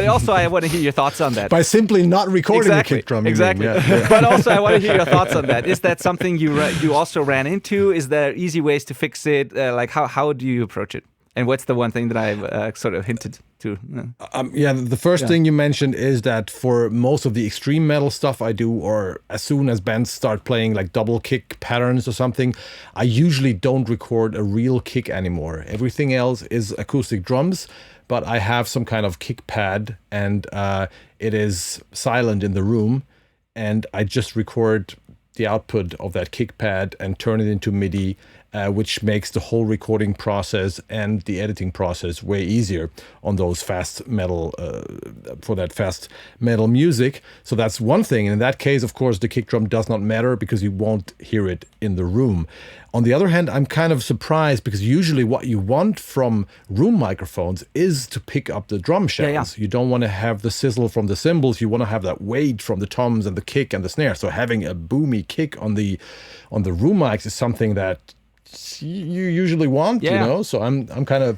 also I want to hear your thoughts on that. By simply not recording the kick drum. Exactly. Yeah. But also I want to hear your thoughts on that. Is that something you also ran into? Is there easy ways to fix it? Like how do you approach it? And what's the one thing that I've sort of hinted to? The first thing you mentioned is that for most of the extreme metal stuff I do, or as soon as bands start playing like double kick patterns or something, I usually don't record a real kick anymore. Everything else is acoustic drums, but I have some kind of kick pad and it is silent in the room, and I just record the output of that kick pad and turn it into MIDI, which makes the whole recording process and the editing process way easier on those fast metal, for that fast metal music. So that's one thing. And in that case, of course, the kick drum does not matter because you won't hear it in the room. On the other hand, I'm kind of surprised because usually what you want from room microphones is to pick up the drum shells. You don't want to have the sizzle from the cymbals. You want to have that weight from the toms and the kick and the snare. So having a boomy kick on the room mics is something that you usually want, So I'm kind of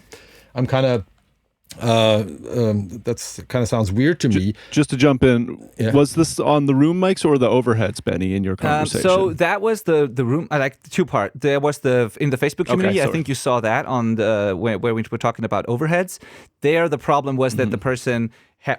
that's kind of sounds weird to me. Just to jump in, was this on the room mics or the overheads, Benny, in your conversation? So that was the room. I like two part. There was in the Facebook community. I think you saw that on where we were talking about overheads. There, the problem was that the person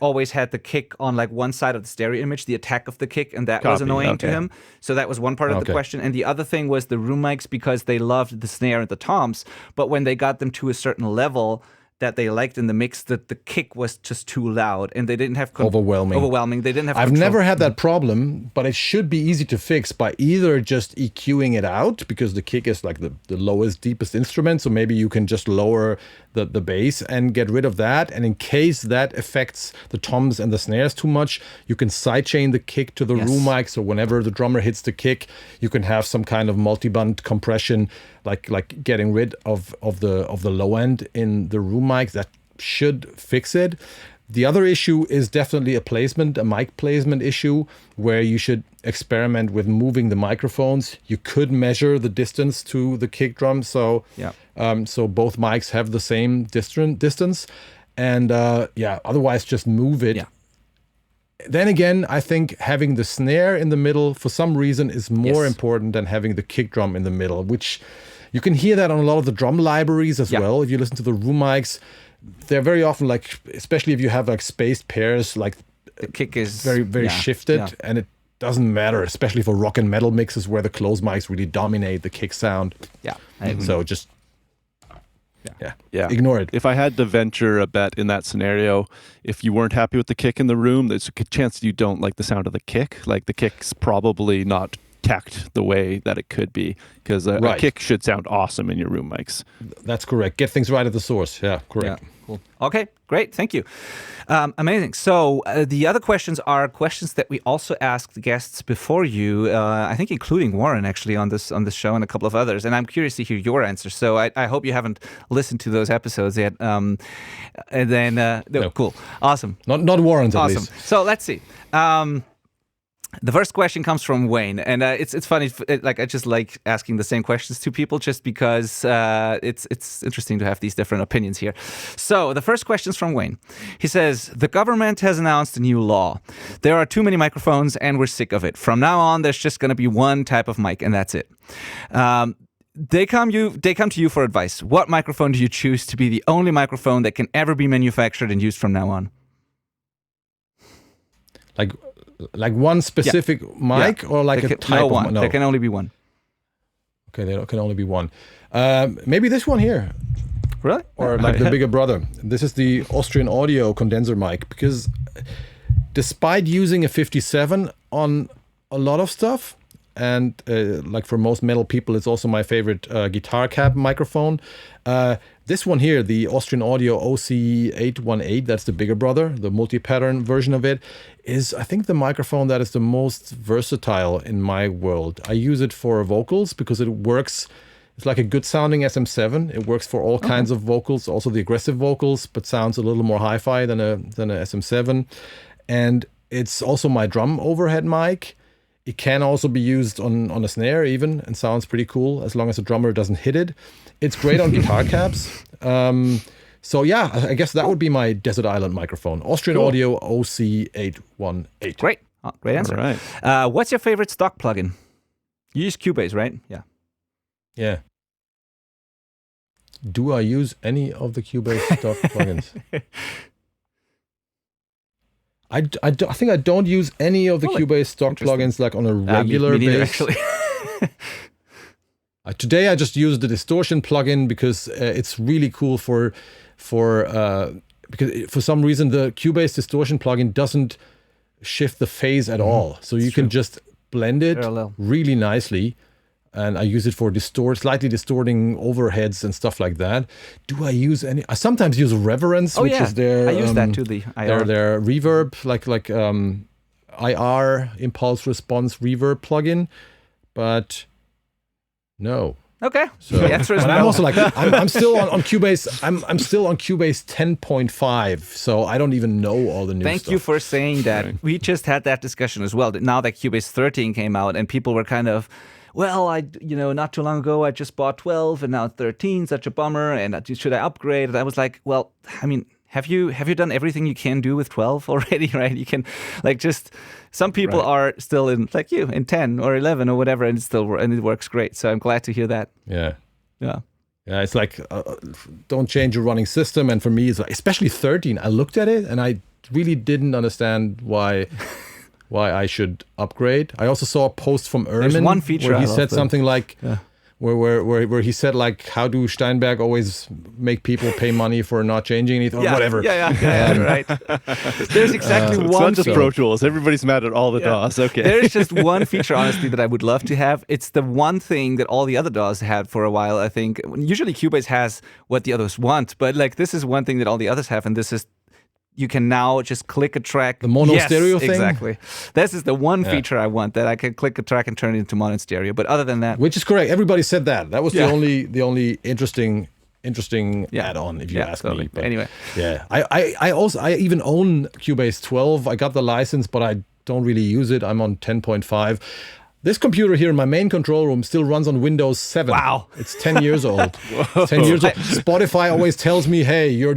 always had the kick on like one side of the stereo image, the attack of the kick, and that was annoying to him. So that was one part of the question. And the other thing was the room mics, because they loved the snare and the toms, but when they got them to a certain level, that they liked in the mix that the kick was just too loud and they didn't have overwhelming. They didn't have. I've control. never had that problem, but it should be easy to fix by either just EQing it out, because the kick is like the lowest, deepest instrument. So maybe you can just lower the bass and get rid of that. And in case that affects the toms and the snares too much, you can sidechain the kick to the room mic. So whenever the drummer hits the kick, you can have some kind of multi-band compression, like getting rid of the low end in the room mic. That should fix it. The other issue is definitely a mic placement issue, where you should experiment with moving the microphones. You could measure the distance to the kick drum, so so both mics have the same distance, and otherwise just move it. Then again, I think having the snare in the middle for some reason is more important than having the kick drum in the middle, which you can hear that on a lot of the drum libraries as well. If you listen to the room mics, they're very often like, especially if you have like spaced pairs, like the kick is very shifted, and it doesn't matter, especially for rock and metal mixes where the closed mics really dominate the kick sound. So just ignore it. If I had to venture a bet in that scenario, if you weren't happy with the kick in the room, there's a good chance you don't like the sound of the kick. Like the kick's probably not tacked the way that it could be, because a kick should sound awesome in your room mics. That's correct. Get things right at the source. Yeah, correct. Yeah, cool. Okay, great. Thank you. Amazing. So the other questions are questions that we also asked the guests before you, I think including Warren actually on this show and a couple of others. And I'm curious to hear your answers. So I hope you haven't listened to those episodes yet. And then, no. Cool. Awesome. Not Warren's at least. So let's see. The first question comes from Wayne, and it's funny. Like I just like asking the same questions to people, just because it's interesting to have these different opinions here. So the first question is from Wayne. He says, the government has announced a new law. There are too many microphones, and we're sick of it. From now on, there's just going to be one type of mic, and that's it. They come to you for advice. What microphone do you choose to be the only microphone that can ever be manufactured and used from now on? Like one specific mic, or like a type of one? No, there can only be one. Okay, there can only be one. Maybe this one here. Really? Or like the bigger brother. This is the Austrian Audio condenser mic, because despite using a 57 on a lot of stuff, and like for most metal people, it's also my favorite guitar cab microphone. This one here, the Austrian Audio OC818, that's the bigger brother, the multi-pattern version of it, is I think the microphone that is the most versatile in my world. I use it for vocals because it works. It's like a good sounding SM7. It works for all kinds of vocals, also the aggressive vocals, but sounds a little more hi-fi than a SM7. And it's also my drum overhead mic. It can also be used on a snare even, and sounds pretty cool as long as the drummer doesn't hit it. It's great on guitar cabs. So yeah, I guess that would be my desert island microphone. Austrian Audio OC818. Great. Great answer. All right. What's your favorite stock plugin? You use Cubase, right? Yeah. Yeah. Do I use any of the Cubase stock plugins? I think I don't use any of the Cubase stock plugins like on a regular basis. Actually. Today I just used the distortion plugin because it's really cool because for some reason the Cubase distortion plugin doesn't shift the phase at all. So you can just blend it really nicely. And I use it for slightly distorting overheads and stuff like that. Do I use any? I sometimes use Reverence, which is their. I use that too. The IR. Their reverb, like IR impulse response reverb plugin, but no. Okay. So, the answer is no. I'm also like I'm still on Cubase. I'm still on Cubase 10.5, so I don't even know all the new stuff. Thank you for saying that. Right. We just had that discussion as well. Now that Cubase 13 came out, and people were kind of. Well, not too long ago, I just bought 12 and now 13, such a bummer. And should I upgrade? And I was like, well, I mean, have you done everything you can do with 12 already, right? You can, some people are still in, like you, in 10 or 11 or whatever, and it works great. So I'm glad to hear that. Yeah. Yeah. Yeah, it's like, don't change your running system. And for me, it's like, especially 13, I looked at it and I really didn't understand why I should upgrade. I also saw a post from Ermin where he said something like, where he said like, how do Steinberg always make people pay money for not changing anything? Yeah, Whatever. Yeah, right. There's exactly It's one. not just Pro Tools. Everybody's mad at all the DAWs. Okay. There's just one feature, honestly, that I would love to have. It's the one thing that all the other DAWs had for a while, I think. Usually Cubase has what the others want, but like this is one thing that all the others have, and this is you can now just click a track. The mono stereo thing? Exactly. This is the one feature I want, that I can click a track and turn it into mono stereo. But other than that, which is correct. Everybody said that. That was the only interesting add-on, if you ask me. But anyway, I even own Cubase 12. I got the license, but I don't really use it. I'm on 10.5. This computer here in my main control room still runs on Windows 7. Wow. It's 10 years old. 10 years old. Spotify always tells me, hey, your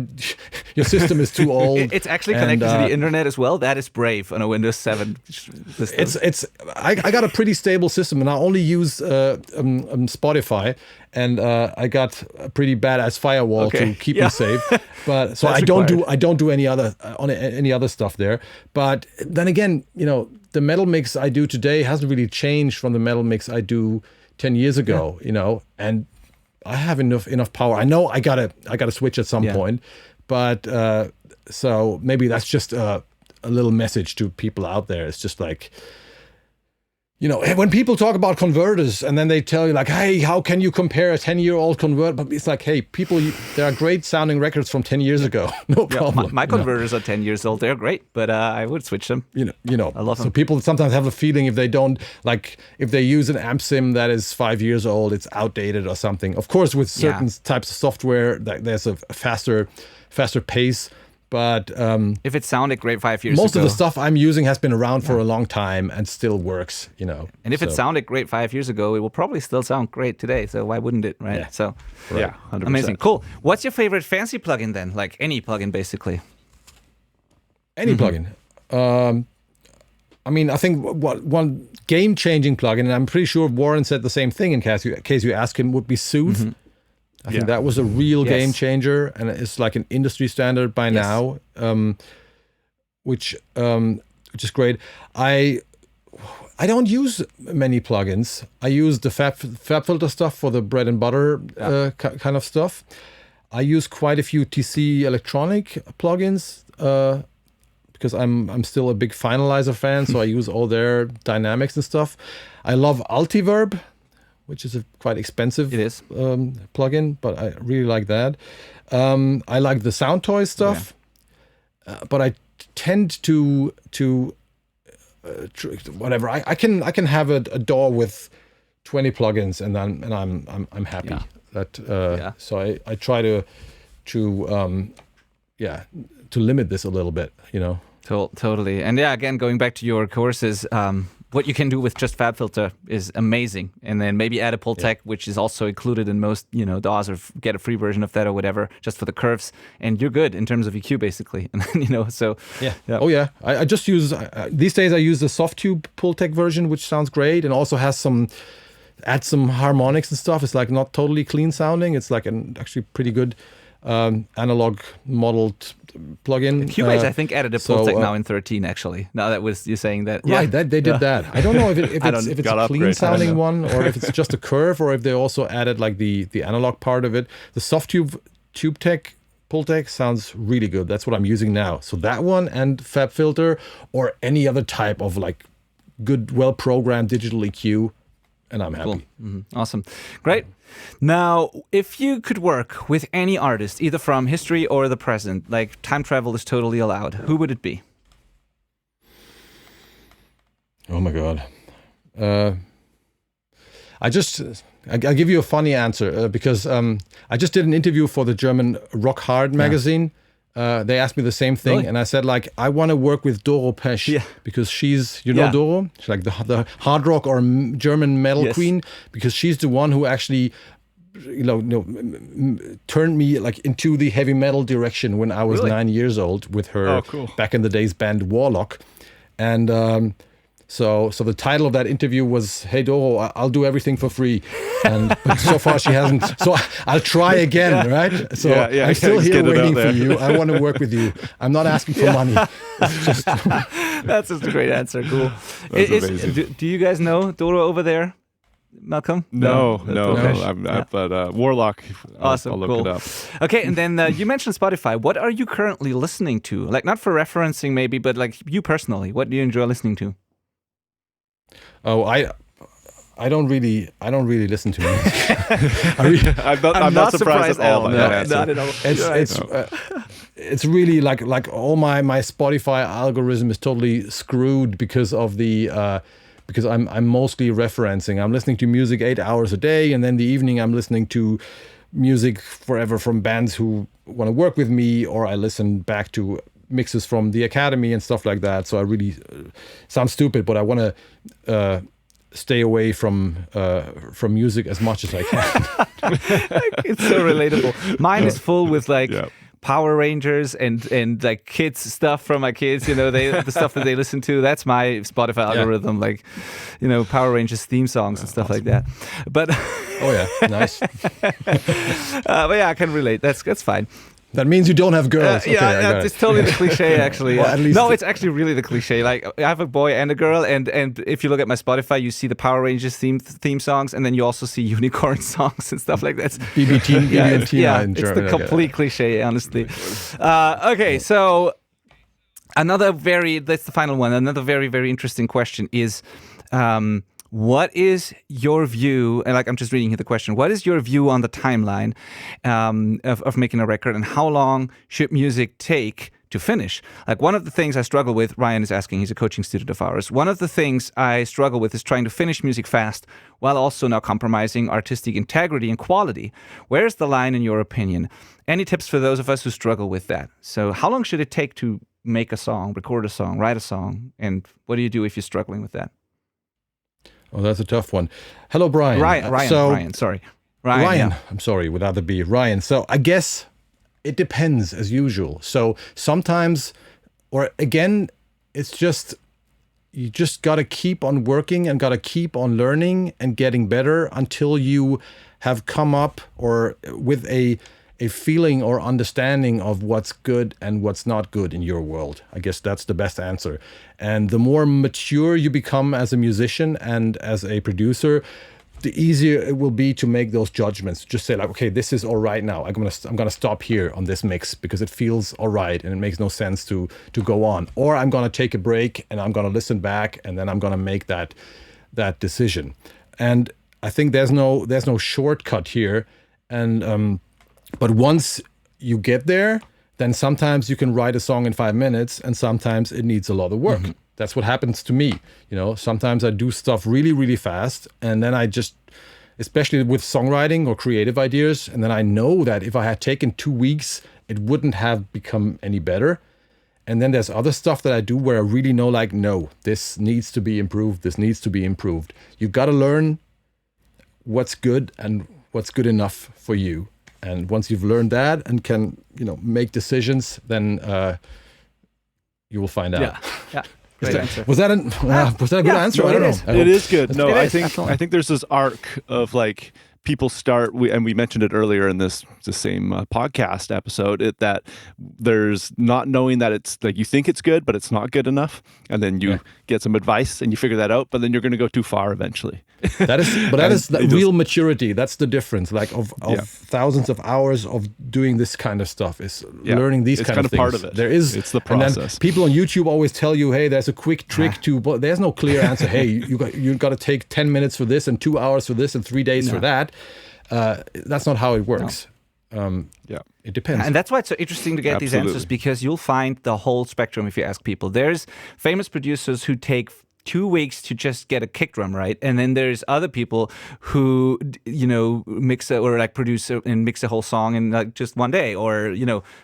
system is too old. It's actually connected to the internet as well. That is brave on a Windows 7 system. I got a pretty stable system, and I only use Spotify, and I got a pretty badass firewall to keep me safe. But so I don't do any other stuff there. But then again, the metal mix I do today hasn't really changed from the metal mix I do 10 years ago, and I have enough power. I know I gotta switch at some point, but so maybe that's just a little message to people out there. It's just like, when people talk about converters and then they tell you like, hey, how can you compare a 10-year-old converter? But it's like, hey, people, there are great sounding records from 10 years ago. No problem. My converters are 10 years old. They're great, but I would switch them. I love them. So people sometimes have a feeling if they don't, like if they use an amp sim that is 5 years old, it's outdated or something. Of course, with certain types of software, there's a faster pace. But if it sounded great 5 years ago, most of the stuff I'm using has been around for a long time and still works, And if it sounded great 5 years ago, it will probably still sound great today. So why wouldn't it, right? Yeah. So, 100%. Amazing, cool. What's your favorite fancy plugin then? Like any plugin, basically. Any plugin. I think one game-changing plugin, and I'm pretty sure Warren said the same thing in case you ask him, would be Soothe. I think that was a real game changer, and it's like an industry standard by now, which is great. I don't use many plugins. I use the FabFilter stuff for the bread and butter kind of stuff. I use quite a few TC Electronic plugins because I'm still a big Finalizer fan, so I use all their dynamics and stuff. I love Altiverb, which is a quite expensive plugin, but I really like that. I like the Sound Toys stuff, but I tend to whatever. I can have a DAW with 20 plugins, and I'm happy. So I try to limit this a little bit. Totally. And again, going back to your courses. What you can do with just FabFilter is amazing, and then maybe add a Pultec, which is also included in most DAWs, or get a free version of that or whatever, just for the curves, and you're good in terms of EQ basically. And then, so I just use these days I use the Softtube Pultec version, which sounds great, and also has add some harmonics and stuff. It's like not totally clean sounding. It's like an actually pretty good analog modeled plugin. Cubase, I think, added a Pultec now in 13, actually. Now that was you saying that. Right, that they did that. I don't know if it's a clean sounding one, or if it's just a curve, or if they also added like the analog part of it. The Softtube TubeTech Pultec sounds really good. That's what I'm using now. So that one and FabFilter, or any other type of like good, well-programmed digital EQ, and I'm happy. Cool. Awesome. Great. Now, if you could work with any artist, either from history or the present, like time travel is totally allowed, who would it be? Oh my God. I'll give you a funny answer because I just did an interview for the German Rock Hard magazine. They asked me the same thing, and I said, like, I want to work with Doro Pesch because she's, know Doro? She's like the hard rock or German metal queen, because she's the one who actually, turned me like into the heavy metal direction when I was 9 years old with her back in the days band Warlock. And so the title of that interview was, "Hey Doro, I'll do everything for free," but so far she hasn't. So I'll try again, right? So I'm still here waiting for you. I want to work with you. I'm not asking for money. It's just That's just a great answer. Cool. That's amazing. Do you guys know Doro over there? Malcolm? No. Yeah. But Warlock. Awesome, I'll look cool. it up. Okay, and then you mentioned Spotify. What are you currently listening to? Like, not for referencing maybe, but like you personally, what do you enjoy listening to? Oh, I don't really listen to music. I'm not surprised at all. No, not at all. It's really like all my Spotify algorithm is totally screwed because of the because I'm mostly referencing. I'm listening to music 8 hours a day, and then the evening I'm listening to music forever from bands who want to work with me, or I listen back to mixes from the Academy and stuff like that. So I really sounds stupid, but I want to stay away from music as much as I can. It's so relatable. Mine is full with like Power Rangers and like kids stuff from my kids. You know, the stuff that they listen to. That's my Spotify algorithm. Like, you know, Power Rangers theme songs and stuff like that. But oh yeah, nice. But yeah, I can relate. That's fine. That means you don't have girls. Okay, yeah, it's totally the cliche, actually. Well, at least no, it's actually really the cliche. Like, I have a boy and a girl, and if you look at my Spotify, you see the Power Rangers theme songs, and then you also see unicorn songs and stuff like that. BB and Tina in it's German. the complete cliche, honestly. Okay, so that's the final one. Another very, very interesting question is, what is your view, and like I'm just reading here the question, what is your view on the timeline of making a record, and how long should music take to finish? Like, one of the things I struggle with, Ryan is asking, he's a coaching student of ours, one of the things I struggle with is trying to finish music fast while also not compromising artistic integrity and quality. Where's the line in your opinion? Any tips for those of us who struggle with that? So how long should it take to make a song, record a song, write a song, and what do you do if you're struggling with that? Oh, that's a tough one. Hello, Brian. Ryan, sorry. Ryan, I'm sorry, without the B. Ryan. So I guess it depends, as usual. So sometimes, or again, it's just, you just got to keep on working and got to keep on learning and getting better until you have come up or with a feeling or understanding of what's good and what's not good in your world. I guess that's the best answer. And the more mature you become as a musician and as a producer, the easier it will be to make those judgments. Just say like, okay, this is all right now. I'm gonna stop here on this mix because it feels all right and it makes no sense to go on. Or I'm gonna take a break and I'm gonna listen back and then I'm gonna make that decision. And I think there's no shortcut here. And but once you get there, then sometimes you can write a song in 5 minutes and sometimes it needs a lot of work. Mm-hmm. That's what happens to me. You know, sometimes I do stuff really, really fast and then I just, especially with songwriting or creative ideas, and then I know that if I had taken 2 weeks, it wouldn't have become any better. And then there's other stuff that I do where I really know like, no, this needs to be improved. This needs to be improved. You've got to learn what's good and what's good enough for you. And once you've learned that and can, make decisions, then you will find out. Yeah. Great answer. Was that a good answer? I don't know. It is good. No, I think absolutely. I think there's this arc of like people start, and we mentioned it earlier in the same podcast episode, that there's not knowing that it's like you think it's good, but it's not good enough, and then you get some advice and you figure that out, but then you're going to go too far eventually. That is real maturity. That's the difference. Like of thousands of hours of doing this kind of stuff is learning these kind of things. Part of it. It's the process. And then people on YouTube always tell you, hey, there's a quick trick but there's no clear answer. Hey, you got to take 10 minutes for this and 2 hours for this and 3 days for that. That's not how it works. It depends. And that's why it's so interesting to get these answers, because you'll find the whole spectrum if you ask people. There's famous producers who take 2 weeks to just get a kick drum right, and then there's other people who mix or like produce and mix a whole song in like just 1 day, or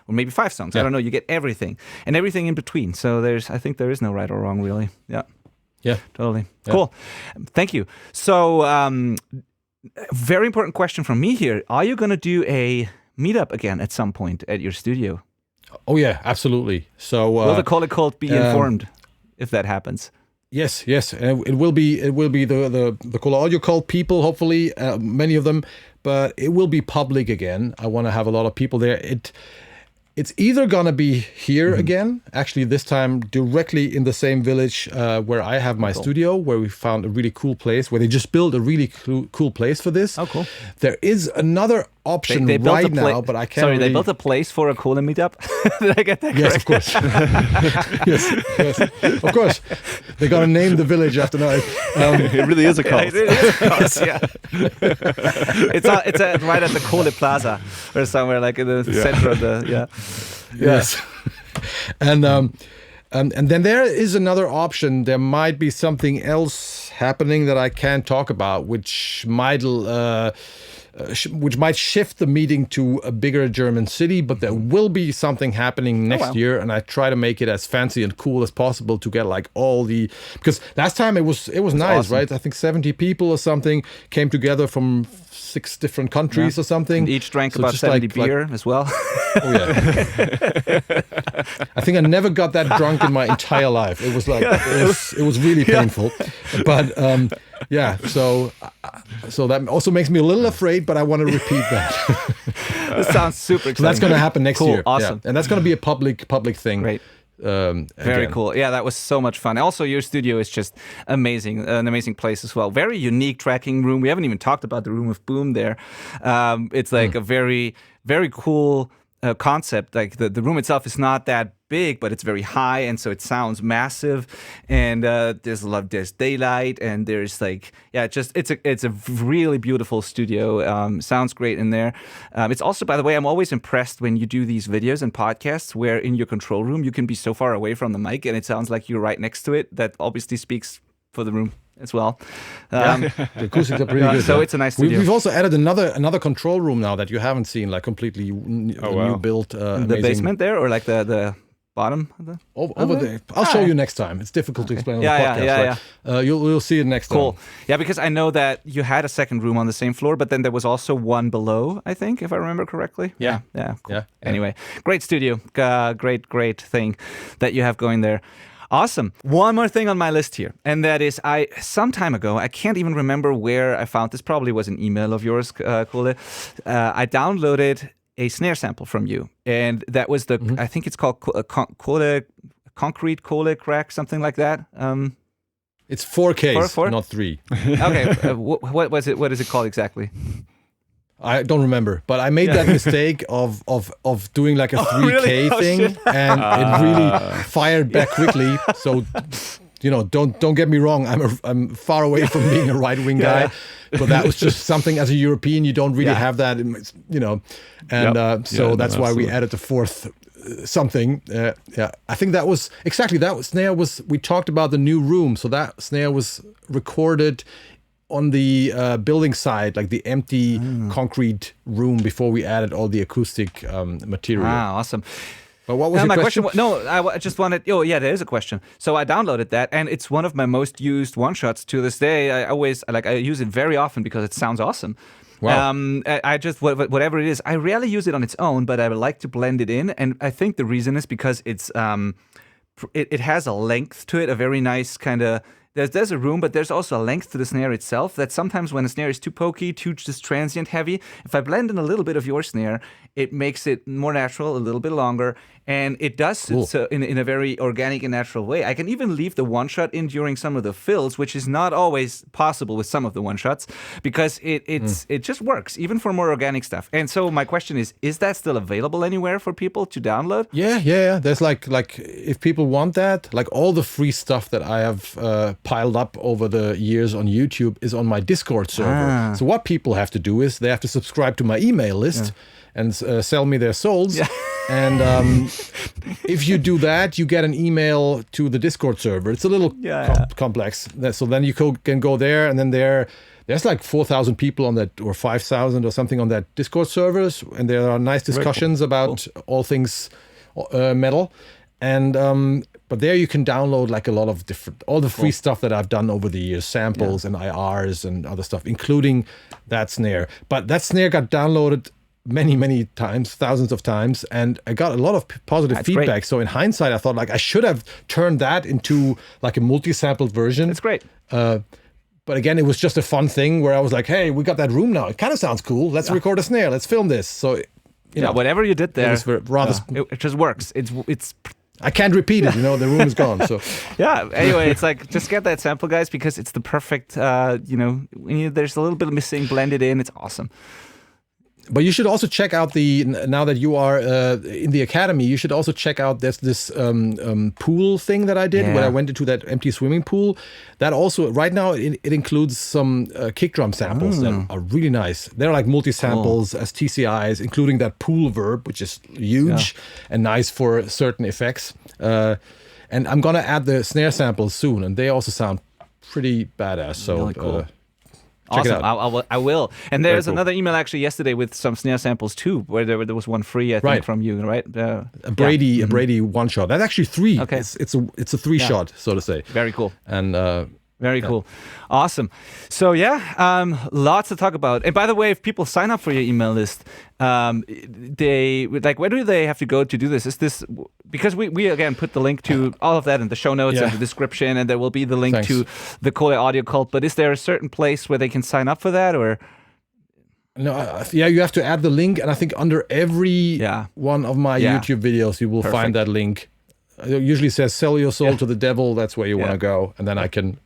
maybe 5 songs. I don't know. You get everything and everything in between. So I think there is no right or wrong, really. Yeah, totally. Yeah. Cool. Thank you. So very important question from me here. Are you going to do a meetup again at some point at your studio? Oh yeah, absolutely. So will the Kohle Kult be informed if that happens? Yes, and it will be the Kohle Audio Kult people, hopefully, many of them, but it will be public again. I want to have a lot of people there. It's either gonna be here again, actually this time directly in the same village where I have my studio, where we found a really cool place, where they just built a really cool place for this. Oh, cool. There is another option They built right now, but I can't. Sorry, really... they built a place for a Kohle meetup? Did I get that correct? Yes, of course. yes, of course. They're gonna name the village after now. It really is a cult. It really is a cult, yeah. It's right at the Kohle Plaza or somewhere like in the center of the Yes. And then there is another option. There might be something else happening that I can't talk about, which might shift the meeting to a bigger German city, but there will be something happening next year, and I try to make it as fancy and cool as possible to get like all the, because last time it was nice, awesome. right? I think 70 people or something came together from 6 different countries or something. And each drank So about just 70 beer as well. Oh yeah. I think I never got that drunk in my entire life. It was like it was really painful. But so that also makes me a little afraid, but I want to repeat that. This sounds super exciting. So that's going to happen next year. Awesome. Yeah. And that's going to be a public thing. Great. Very again. cool. Yeah, that was so much fun. Also, your studio is just amazing, an amazing place as well. Very unique tracking room. We haven't even talked about the Room of Boom there. It's like a very, very cool concept. Like the room itself is not that big, but it's very high, and so it sounds massive. And there's daylight, and there's like it's a really beautiful studio. Sounds great in there. It's also, by the way, I'm always impressed when you do these videos and podcasts where in your control room you can be so far away from the mic, and it sounds like you're right next to it. That obviously speaks for the room as well. The acoustics are pretty good. So it's a nice studio. We've also added another control room now that you haven't seen, like completely new built. The basement there, or like the bottom of the... Over there. I'll show you next time. It's difficult to explain on the podcast. Right? You'll see it next time. Cool. Yeah, because I know that you had a second room on the same floor, but then there was also one below, I think, if I remember correctly. Yeah. Cool. Yeah. Anyway, great studio. Great thing that you have going there. Awesome. One more thing on my list here, and that is some time ago, I can't even remember where I found this, probably was an email of yours, Kohle. I downloaded a snare sample from you, and that was I think it's called Concrete Kohle Crack, something like that. It's 4Ks, Four? not 3. Okay, what was it? What is it called exactly? I don't remember, but I made that mistake of doing like a 3K really? thing, and it really fired back quickly. So, don't get me wrong. I'm far away from being a right-wing guy, but that was just something as a European you don't really have that, and that's why we added the fourth something. I think that was exactly that snare was. We talked about the new room, so that snare was recorded on the building side, like the empty concrete room before we added all the acoustic material. Wow, awesome. But what was your question? I just wanted... Oh, yeah, there is a question. So I downloaded that, and it's one of my most used one-shots to this day. I use it very often because it sounds awesome. Wow. I just, whatever it is, I rarely use it on its own, but I would like to blend it in, and I think the reason is because it's it has a length to it, a very nice kind of... There's a room, but there's also a length to the snare itself that sometimes when a snare is too pokey, too just transient heavy, if I blend in a little bit of your snare, it makes it more natural, a little bit longer, and it does it so in a very organic and natural way. I can even leave the one-shot in during some of the fills, which is not always possible with some of the one-shots, because it just works, even for more organic stuff. And so my question is that still available anywhere for people to download? Yeah. There's like if people want that, like all the free stuff that I have piled up over the years on YouTube is on my Discord server. So what people have to do is they have to subscribe to my email list and sell me their souls. Yeah. And if you do that, you get an email to the Discord server. It's a little complex. So then you can go there, and then there's like 4,000 people on that, or 5,000 or something on that Discord servers, and there are nice discussions about all things metal. And but there you can download like a lot of all the free stuff that I've done over the years, samples and IRs and other stuff, including that snare. But that snare got downloaded many times, thousands of times, and I got a lot of positive feedback. Great. So in hindsight, I thought like I should have turned that into like a multi-sampled version. That's great. But again, it was just a fun thing where I was like, hey, we got that room now. It kind of sounds cool. Let's record a snare. Let's film this. So whatever you did there, it is rather. it just works. It's. I can't repeat it. The room is gone. So yeah. Anyway, it's like just get that sample, guys, because it's the perfect. There's a little bit missing, blended in. It's awesome. But you should also check out now that you are in the academy, you should also check out this pool thing that I did when I went into that empty swimming pool. That also, right now, it includes some kick drum samples that are really nice. They're like multi-samples as TCIs, including that pool verb, which is huge and nice for certain effects. And I'm going to add the snare samples soon, and they also sound pretty badass. So really cool. Check awesome. I will. And there's another email actually yesterday with some snare samples too, where there was one free, I think, from you, right? A Brady one shot. That's actually 3. Okay. It's a 3 shot, so to say. Very cool. And very cool. Awesome. So lots to talk about. And by the way, if people sign up for your email list, where do they have to go to do this? Is this because we again put the link to all of that in the show notes and the description, and there will be the link to the Kohle Audio Kult. But is there a certain place where they can sign up for that, or? No, you have to add the link, and I think under every one of my YouTube videos, you will find that link. It usually says "Sell your soul to the devil." That's where you want to go, and then I can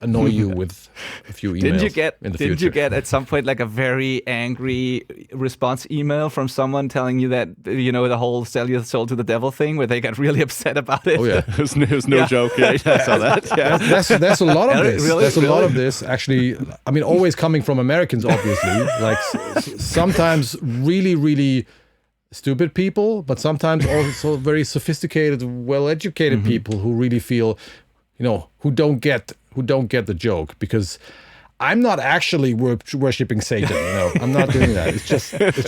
annoy you with a few emails. Didn't you get at some point like a very angry response email from someone telling you that the whole "sell your soul to the devil" thing, where they got really upset about it? Oh yeah, it was no joke. Yeah, I saw that. Yeah. There's a lot of this. Really? There's a lot of this actually. I mean, always coming from Americans, obviously. Like sometimes really, really stupid people, but sometimes also very sophisticated, well-educated people who really feel, who don't get the joke, because I'm not actually worshipping Satan. I'm not doing that. It's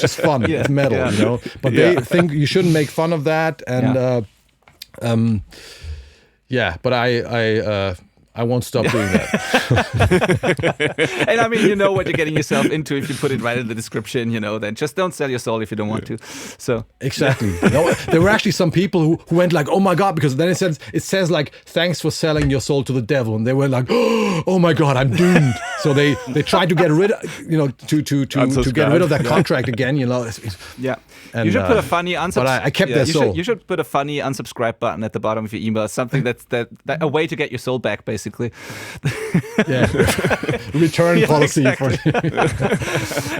just fun. It's metal, But they think you shouldn't make fun of that, and but I won't stop doing that. And I mean, you know what you're getting yourself into if you put it right in the description, then just don't sell your soul if you don't want to. So exactly. There were actually some people who went like, "Oh my God," because then it says like, "Thanks for selling your soul to the devil," and they were like, "Oh my God, I'm doomed." So they tried to get rid of, to get rid of that contract again. And, you should put a funny unsubscribe. But I kept their soul. You should put a funny unsubscribe button at the bottom of your email. Something that's a way to get your soul back, basically. Return policy.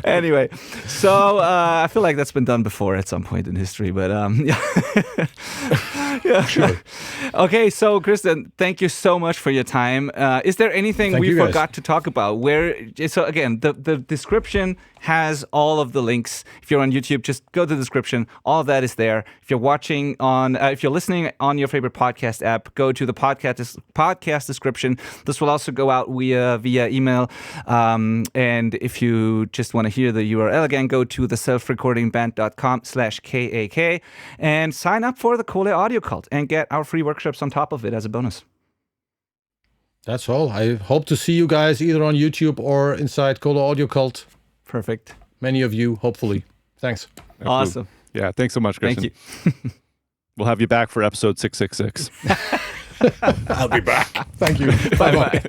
Anyway, so I feel like that's been done before at some point in history, but Sure. Okay, so Kristian, thank you so much for your time. Is there anything we forgot to talk about? So again, the description has all of the links. If you're on YouTube, just go to the description. All of that is there. If you're watching if you're listening on your favorite podcast app, go to the podcast description. This will also go out via email. And if you just want to hear the URL again, go to the selfrecordingband.com/KAK and sign up for the Kohle Audio Kult and get our free workshops on top of it as a bonus. That's all. I hope to see you guys either on YouTube or inside Kohle Audio Kult. Perfect. Many of you, hopefully. Thanks. Awesome. Yeah, thanks so much, Kristian. Thank you. We'll have you back for episode 666. I'll be back. Thank you. Bye-bye.